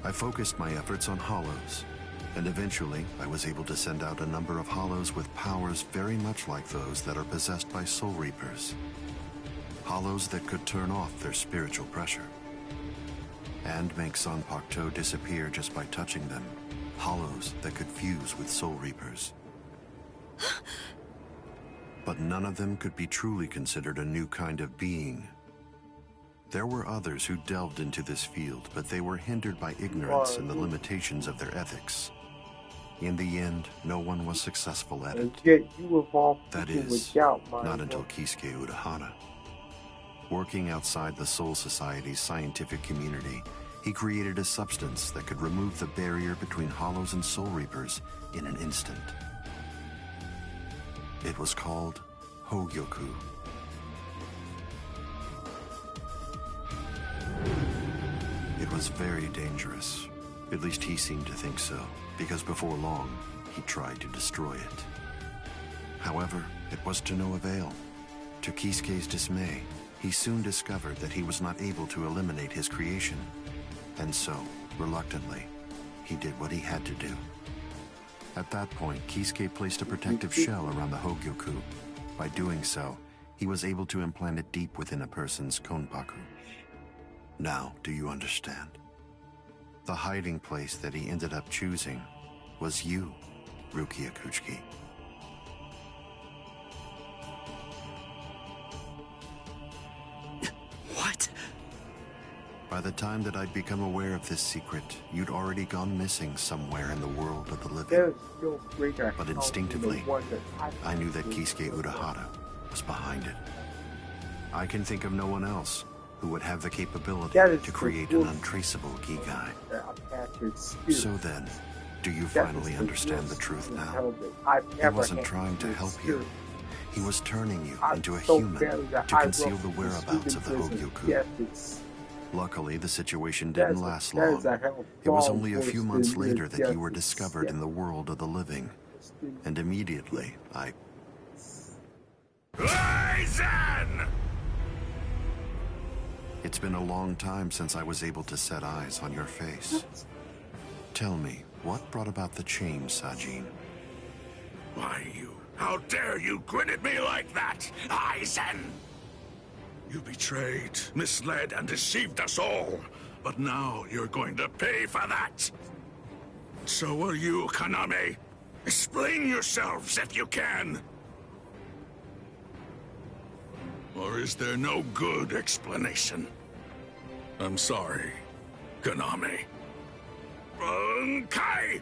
I focused my efforts on hollows, and eventually I was able to send out a number of hollows with powers very much like those that are possessed by Soul Reapers. Hollows that could turn off their spiritual pressure and make Zanpakuto disappear just by touching them. Hollows that could fuse with Soul Reapers. But none of them could be truly considered a new kind of being. There were others who delved into this field, but they were hindered by ignorance and the limitations of their ethics. In the end, no one was successful at it. That is, not until Kisuke Urahara. Working outside the Soul Society's scientific community, he created a substance that could remove the barrier between hollows and Soul Reapers in an instant. It was called Hogyoku. It was very dangerous. At least he seemed to think so, because before long, he tried to destroy it. However, it was to no avail. To Kisuke's dismay, he soon discovered that he was not able to eliminate his creation. And so, reluctantly, he did what he had to do. At that point, Kisuke placed a protective shell around the Hogyoku. By doing so, he was able to implant it deep within a person's konpaku. Now, do you understand? The hiding place that he ended up choosing was you, Rukia Kuchiki. What? By the time that I'd become aware of this secret, you'd already gone missing somewhere in the world of the living. But instinctively, I knew that Kisuke Urahara was behind it. I can think of no one else who would have the capability to create an untraceable Gigai. So then, do you finally understand the truth now? He wasn't trying to help you. He was turning you into a human to conceal the whereabouts of the Hogyoku. Luckily, the situation didn't last long. It was only a few months later that you were discovered in the world of the living. And immediately, Aizen! It's been a long time since I was able to set eyes on your face. Tell me, what brought about the change, Sajin? Why, you... How dare you grin at me like that, Aizen? You betrayed, misled, and deceived us all. But now you're going to pay for that. So will you, Kaname. Explain yourselves if you can. Or is there no good explanation? I'm sorry, Kaname. Kai!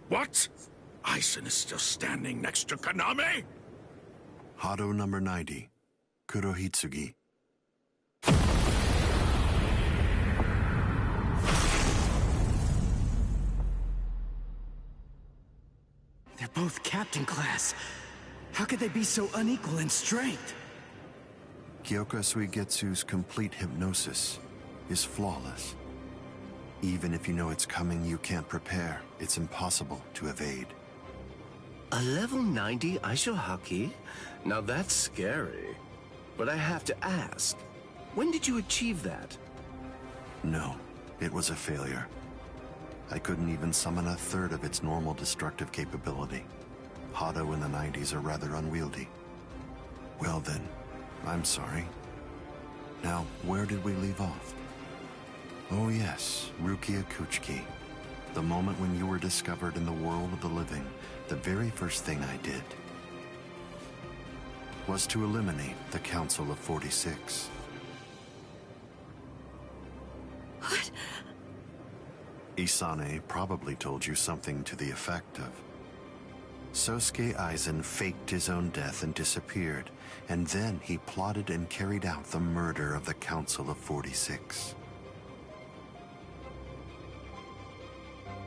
What? Aizen is still standing next to Kaname? Hado number 90, Kurohitsugi. They're both captain class. How could they be so unequal in strength? Kyoka Suigetsu's complete hypnosis is flawless. Even if you know it's coming, you can't prepare. It's impossible to evade. A level 90 Aisho Haki? Now that's scary. But I have to ask, when did you achieve that? No, it was a failure. I couldn't even summon a third of its normal destructive capability. Hado in the 90s are rather unwieldy. Well then, I'm sorry. Now, where did we leave off? Oh yes, Rukia Kuchiki. The moment when you were discovered in the world of the living, the very first thing I did was to eliminate the Council of 46. What? Isane probably told you something to the effect of, Sosuke Aizen faked his own death and disappeared, and then he plotted and carried out the murder of the Council of 46.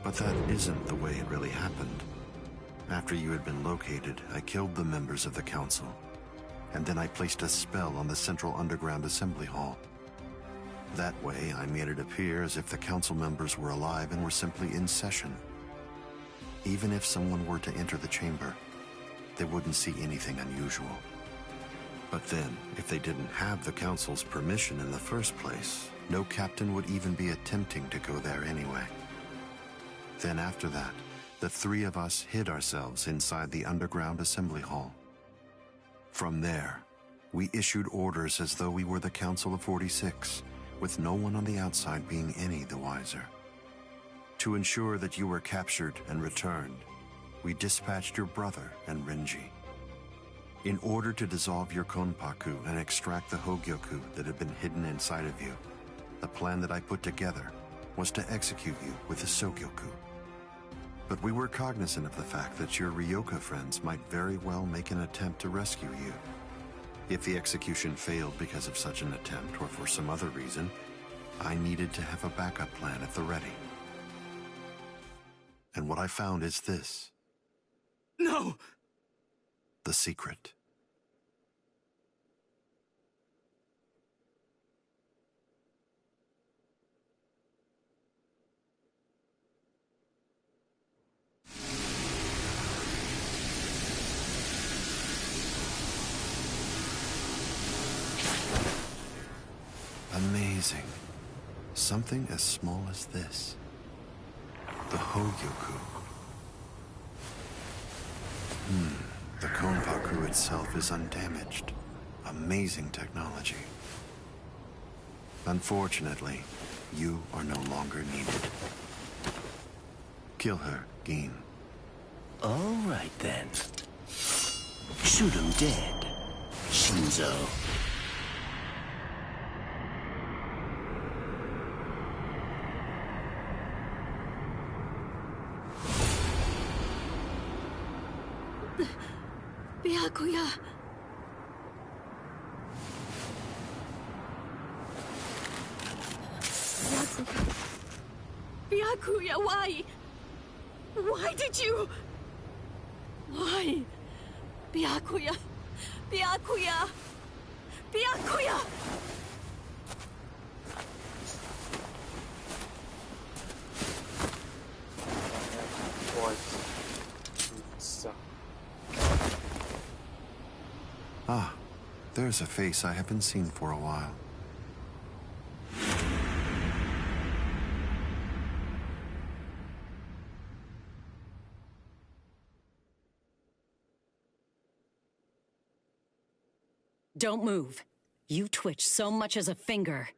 But that isn't the way it really happened. After you had been located, I killed the members of the Council, and then I placed a spell on the Central Underground Assembly Hall. That way, I made it appear as if the Council members were alive and were simply in session. Even if someone were to enter the chamber, they wouldn't see anything unusual. But then, if they didn't have the Council's permission in the first place, no captain would even be attempting to go there anyway. Then after that, the three of us hid ourselves inside the underground assembly hall. From there, we issued orders as though we were the Council of 46, with no one on the outside being any the wiser. To ensure that you were captured and returned, we dispatched your brother and Renji. In order to dissolve your Konpaku and extract the Hogyoku that had been hidden inside of you, the plan that I put together was to execute you with the Sogyoku. But we were cognizant of the fact that your Ryoka friends might very well make an attempt to rescue you. If the execution failed because of such an attempt or for some other reason, I needed to have a backup plan at the ready. And what I found is this. No! The secret. Amazing. Something as small as this. The Hogyoku. The Konpaku itself is undamaged. Amazing technology. Unfortunately, you are no longer needed. Kill her, Gin. All right then. Shoot him dead, Shinzo. Byakuya. Byakuya, why? Why did you? Why? Byakuya. Byakuya. Byakuya. Ah, there's a face I haven't seen for a while. Don't move. You twitch so much as a finger.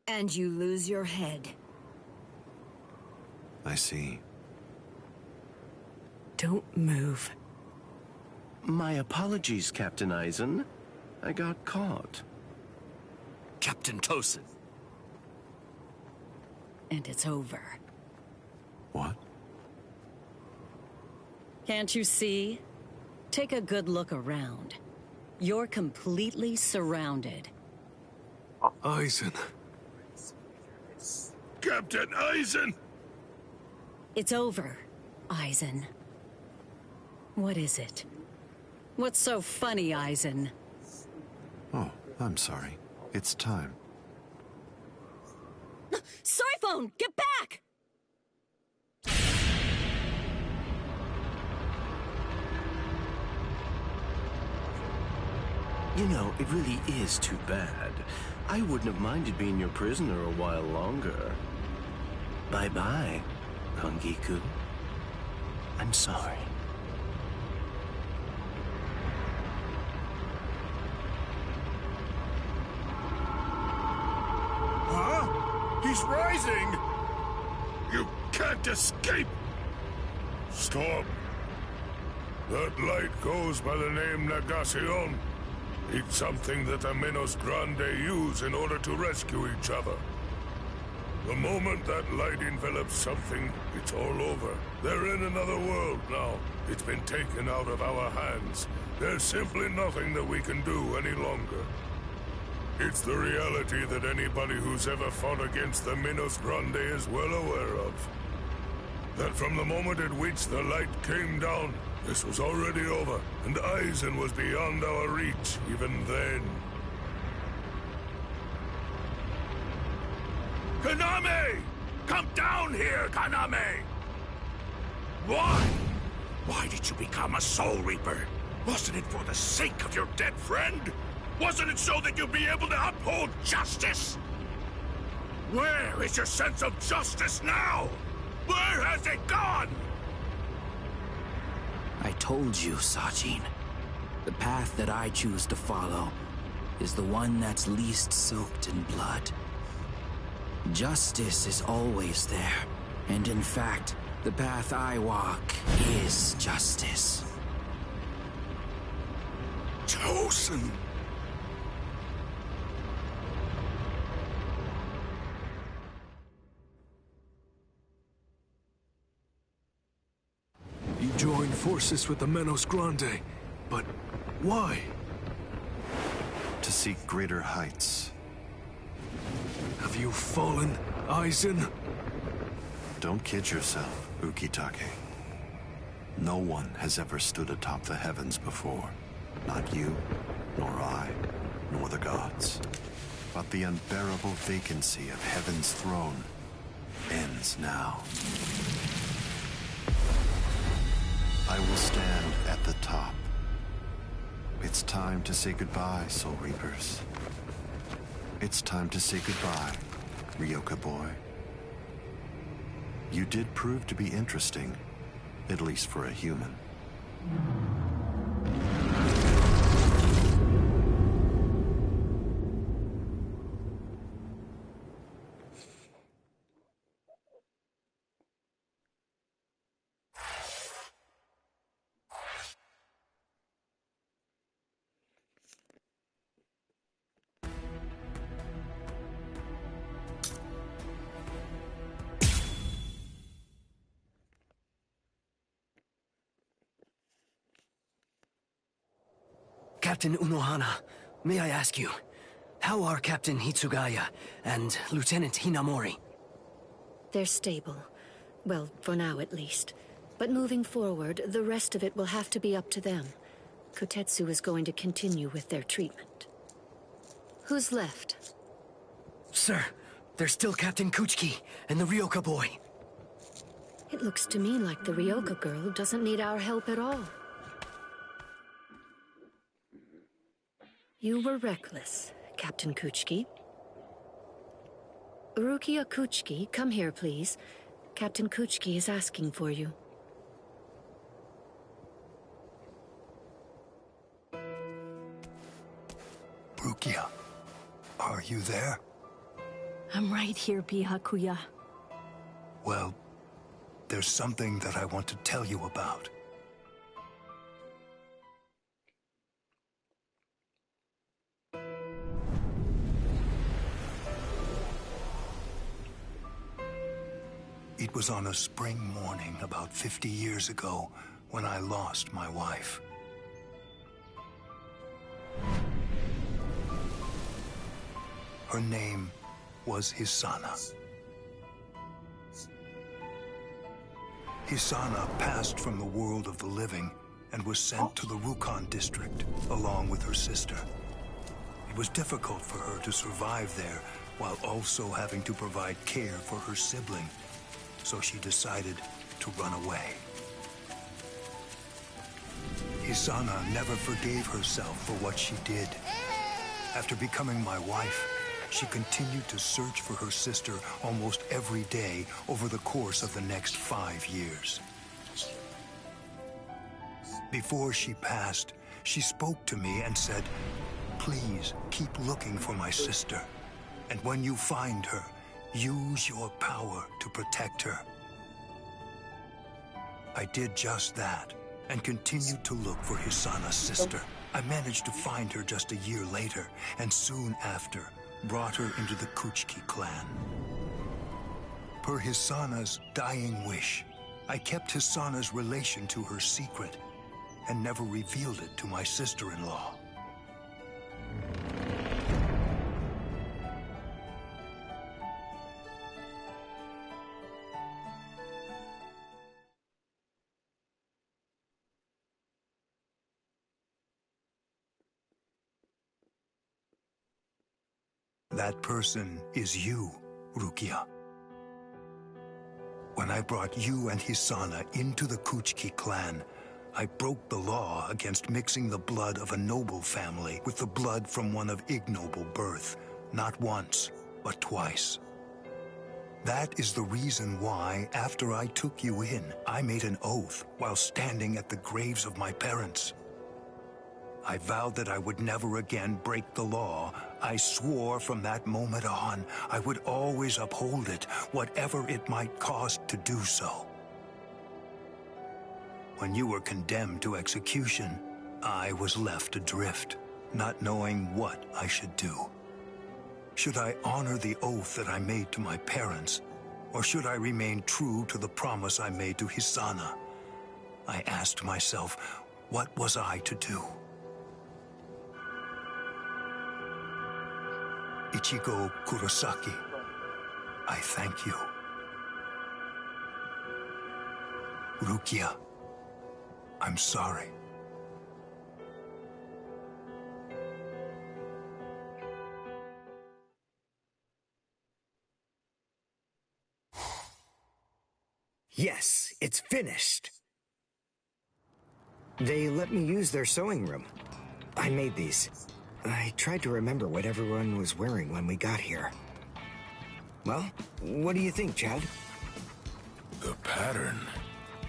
And you lose your head. I see. Don't move. My apologies, Captain Aizen. I got caught. Captain Tosin. And it's over. What? Can't you see? Take a good look around. You're completely surrounded. Aizen. Captain Aizen! It's over, Aizen. What is it? What's so funny, Aizen? Oh, I'm sorry. It's time. Soiphone, get back! You know, it really is too bad. I wouldn't have minded being your prisoner a while longer. Bye-bye, Kongiku. I'm sorry. Huh? He's rising! You can't escape! Storm! That light goes by the name Negacion. It's something that the Menos Grande use in order to rescue each other. The moment that light envelops something, it's all over. They're in another world now. It's been taken out of our hands. There's simply nothing that we can do any longer. It's the reality that anybody who's ever fought against the Menos Grande is well aware of. That from the moment at which the light came down, this was already over, and Aizen was beyond our reach even then. Kaname! Come down here, Kaname! Why? Why did you become a Soul Reaper? Wasn't it for the sake of your dead friend? Wasn't it so that you'd be able to uphold justice? Where is your sense of justice now? Where has it gone? I told you, Sajin. The path that I choose to follow is the one that's least soaked in blood. Justice is always there, and in fact, the path I walk is justice. Chosen! You joined forces with the Menos Grande, but why? To seek greater heights. Have you fallen, Aizen? Don't kid yourself, Ukitake. No one has ever stood atop the heavens before. Not you, nor I, nor the gods. But the unbearable vacancy of heaven's throne ends now. I will stand at the top. It's time to say goodbye, Soul Reapers. It's time to say goodbye, Ryoka boy. You did prove to be interesting, at least for a human. Captain Unohana, may I ask you, how are Captain Hitsugaya and Lieutenant Hinamori? They're stable. Well, for now at least. But moving forward, the rest of it will have to be up to them. Kotetsu is going to continue with their treatment. Who's left? Sir, there's still Captain Kuchiki and the Ryoka boy. It looks to me like the Ryoka girl doesn't need our help at all. You were reckless, Captain Kuchiki. Rukia Kuchiki, come here, please. Captain Kuchiki is asking for you. Rukia, are you there? I'm right here, Byakuya. Well, there's something that I want to tell you about. It was on a spring morning about 50 years ago when I lost my wife. Her name was Hisana. Hisana passed from the world of the living and was sent to the Rukon district along with her sister. It was difficult for her to survive there while also having to provide care for her sibling. So she decided to run away. Hisana never forgave herself for what she did. After becoming my wife, she continued to search for her sister almost every day over the course of the next 5 years. Before she passed, she spoke to me and said, "Please keep looking for my sister, and when you find her, use your power to protect her." I did just that, and continued to look for Hisana's sister. I managed to find her just a year later, and soon after, brought her into the Kuchiki clan. Per Hisana's dying wish, I kept Hisana's relation to her secret, and never revealed it to my sister-in-law. That person is you, Rukia. When I brought you and Hisana into the Kuchiki clan, I broke the law against mixing the blood of a noble family with the blood from one of ignoble birth, not once, but twice. That is the reason why, after I took you in, I made an oath while standing at the graves of my parents. I vowed that I would never again break the law. I swore from that moment on, I would always uphold it, whatever it might cost to do so. When you were condemned to execution, I was left adrift, not knowing what I should do. Should I honor the oath that I made to my parents, or should I remain true to the promise I made to Hisana? I asked myself, what was I to do? Ichigo Kurosaki, I thank you. Rukia, I'm sorry. Yes, it's finished. They let me use their sewing room. I made these. I tried to remember what everyone was wearing when we got here. Well, what do you think, Chad? The pattern,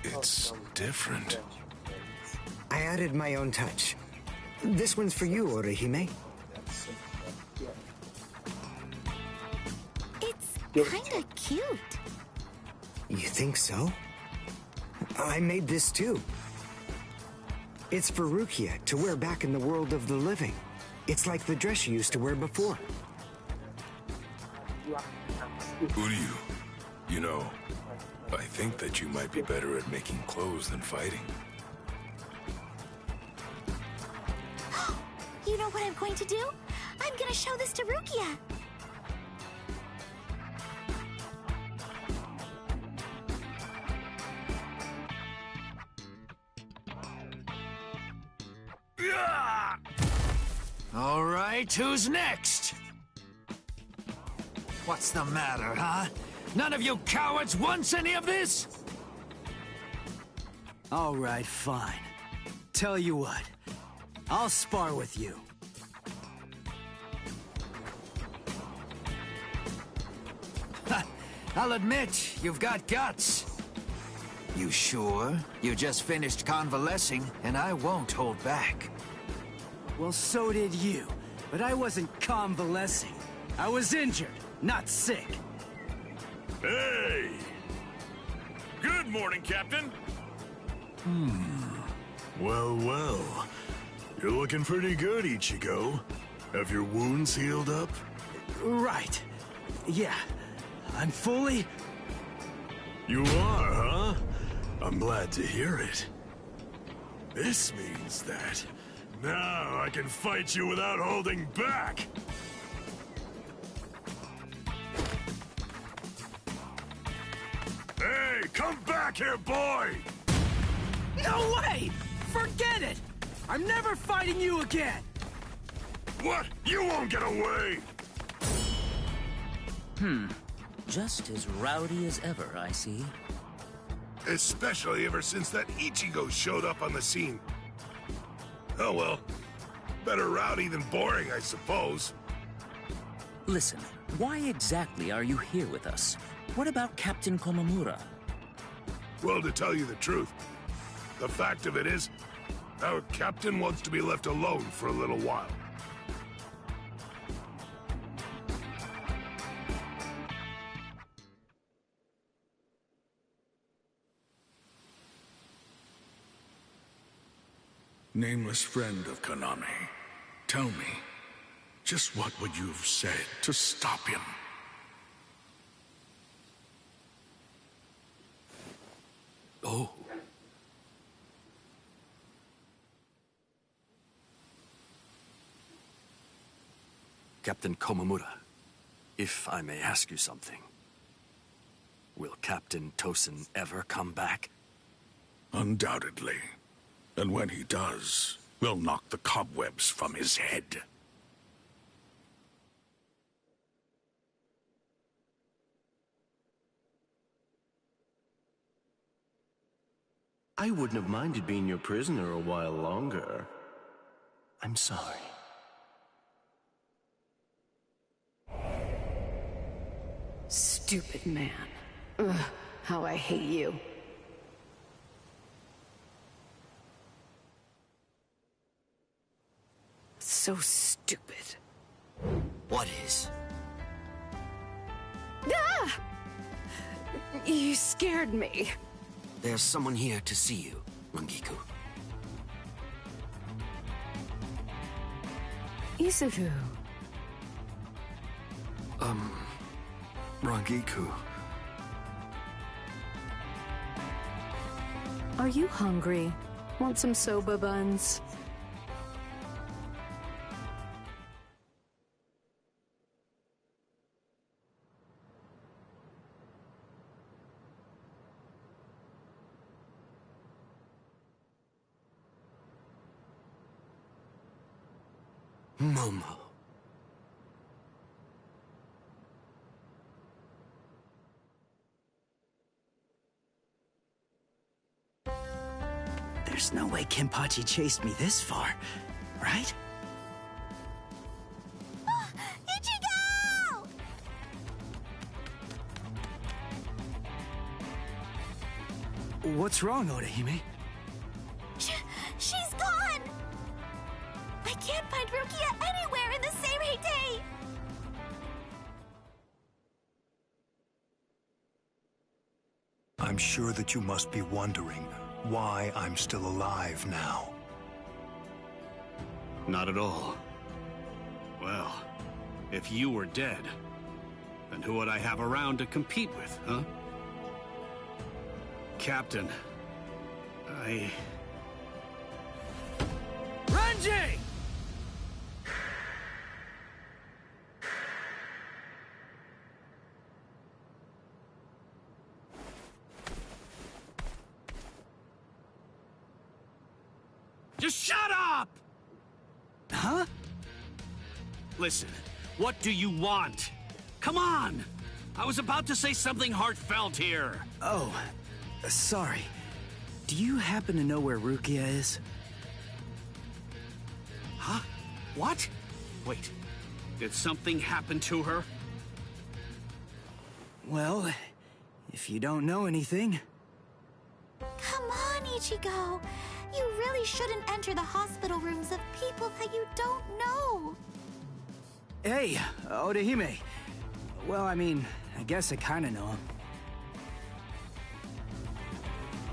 it's different. I added my own touch. This one's for you, Orihime. It's kinda cute. You think so? I made this too. It's for Rukia to wear back in the world of the living. It's like the dress she used to wear before. Uryu, you know, I think that you might be better at making clothes than fighting. You know what I'm going to do? I'm gonna show this to Rukia. All right, who's next? What's the matter, huh? None of you cowards wants any of this? All right, fine. Tell you what, I'll spar with you. I'll admit, you've got guts. You sure? You just finished convalescing, and I won't hold back. Well, so did you. But I wasn't convalescing. I was injured, not sick. Hey! Good morning, Captain. Well, well. You're looking pretty good, Ichigo. Have your wounds healed up? Right. Yeah. I'm fully... You are, huh? I'm glad to hear it. This means that now I can fight you without holding back! Hey, come back here, boy! No way! Forget it! I'm never fighting you again! What? You won't get away! Just as rowdy as ever, I see. Especially ever since that Ichigo showed up on the scene. Oh well. Better rowdy than boring, I suppose. Listen, why exactly are you here with us? What about Captain Komamura? Well, to tell you the truth, the fact of it is, our captain wants to be left alone for a little while. Nameless friend of Konami, tell me, just what would you have said to stop him? Oh. Captain Komamura, if I may ask you something. Will Captain Tosin ever come back? Undoubtedly. And when he does, we'll knock the cobwebs from his head. I wouldn't have minded being your prisoner a while longer. I'm sorry. Stupid man. Ugh, how I hate you. So stupid. What is? Ah! You scared me. There's someone here to see you, Rangiku. Isuru. Rangiku. Are you hungry? Want some soba buns? Momo. There's no way Kenpachi chased me this far, right? Ichigo! What's wrong, Orihime? She's gone! I can't find Rukia anywhere in the Seirei. I'm sure that you must be wondering why I'm still alive now. Not at all. Well, if you were dead, then who would I have around to compete with, huh? Captain, Renji! Just shut up! Huh? Listen, what do you want? Come on! I was about to say something heartfelt here. Oh, sorry. Do you happen to know where Rukia is? Huh? What? Wait, did something happen to her? Well, if you don't know anything... Come on, Ichigo. You really shouldn't enter the hospital rooms of people that you don't know. Hey, Orihime. Well, I mean, I guess I kinda know him.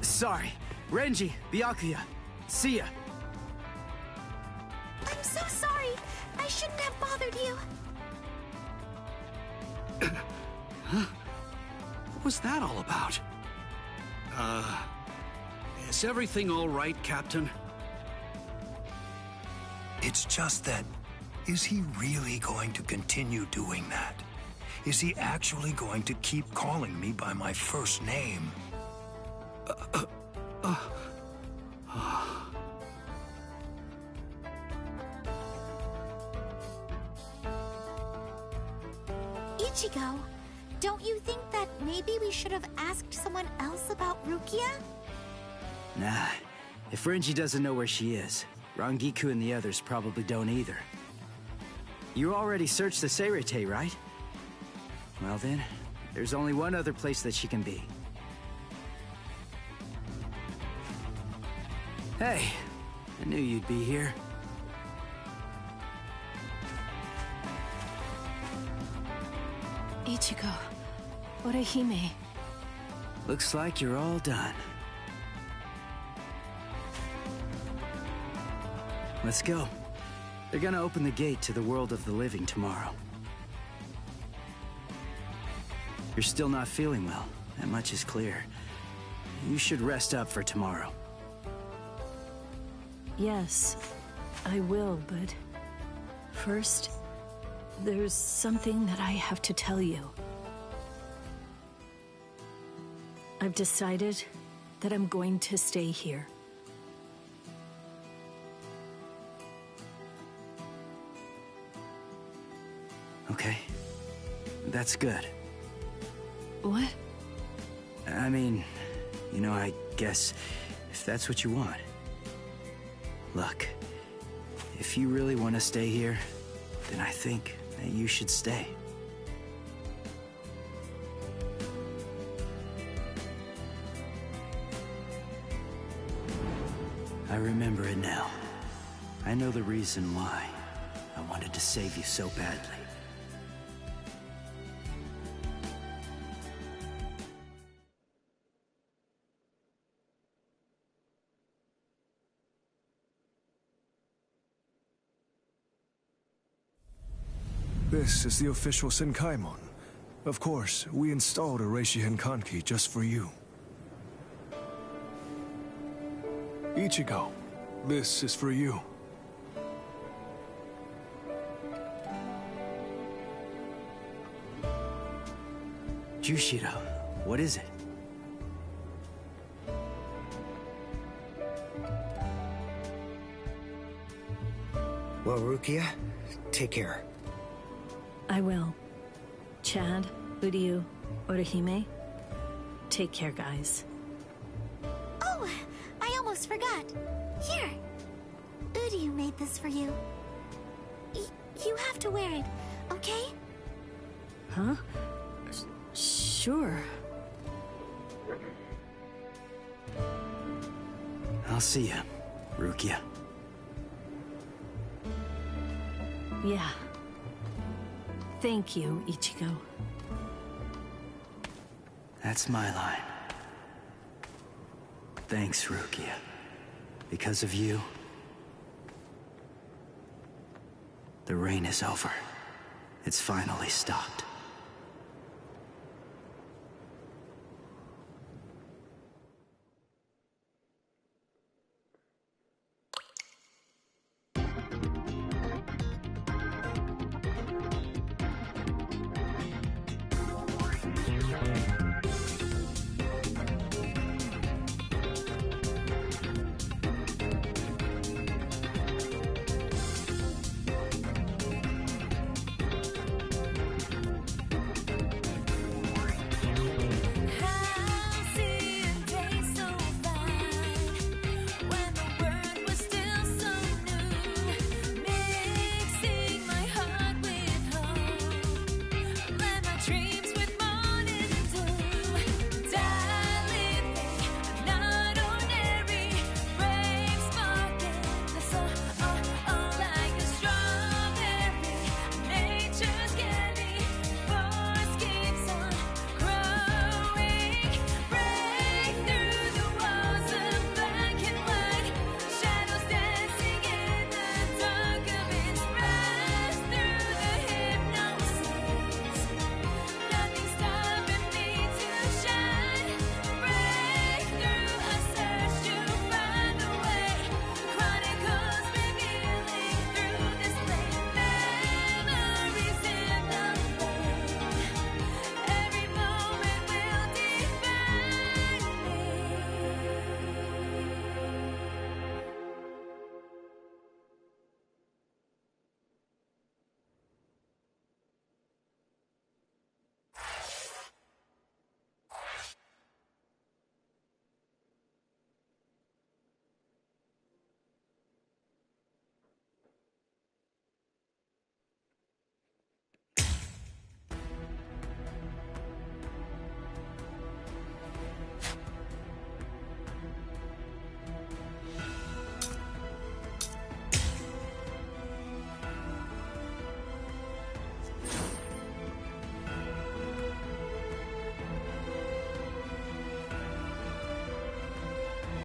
Sorry. Renji, Byakuya. See ya. I'm so sorry. I shouldn't have bothered you. Huh? What was that all about? Is everything all right, Captain? It's just that, is he really going to continue doing that? Is he actually going to keep calling me by my first name? Ichigo, don't you think that maybe we should have asked someone else about Rukia? Nah. If Renji doesn't know where she is, Rangiku and the others probably don't either. You already searched the Seirei, right? Well then, there's only one other place that she can be. Hey, I knew you'd be here. Ichigo, Orihime. Looks like you're all done. let's go. They're gonna open the gate to the world of the living tomorrow. You're still not feeling well. That much is clear. You should rest up for tomorrow. Yes, I will, but first, there's something that I have to tell you. I've decided that I'm going to stay here. Okay. That's good. What? I mean, you know, I guess if that's what you want. Look, if you really want to stay here, then I think that you should stay. I remember it now. I know the reason why I wanted to save you so badly. This is the official Senkaimon. Of course, we installed a Reishihen Kanki just for you. Ichigo, this is for you. Jushiro, what is it? Well, Rukia, take care. I will. Chad, Uryu, Orihime, take care, guys. Oh, I almost forgot. Here. Uryu made this for you. You have to wear it, okay? Huh? Sure. I'll see you, Rukia. Yeah. Thank you, Ichigo. That's my line. Thanks, Rukia. Because of you, the rain is over. It's finally stopped.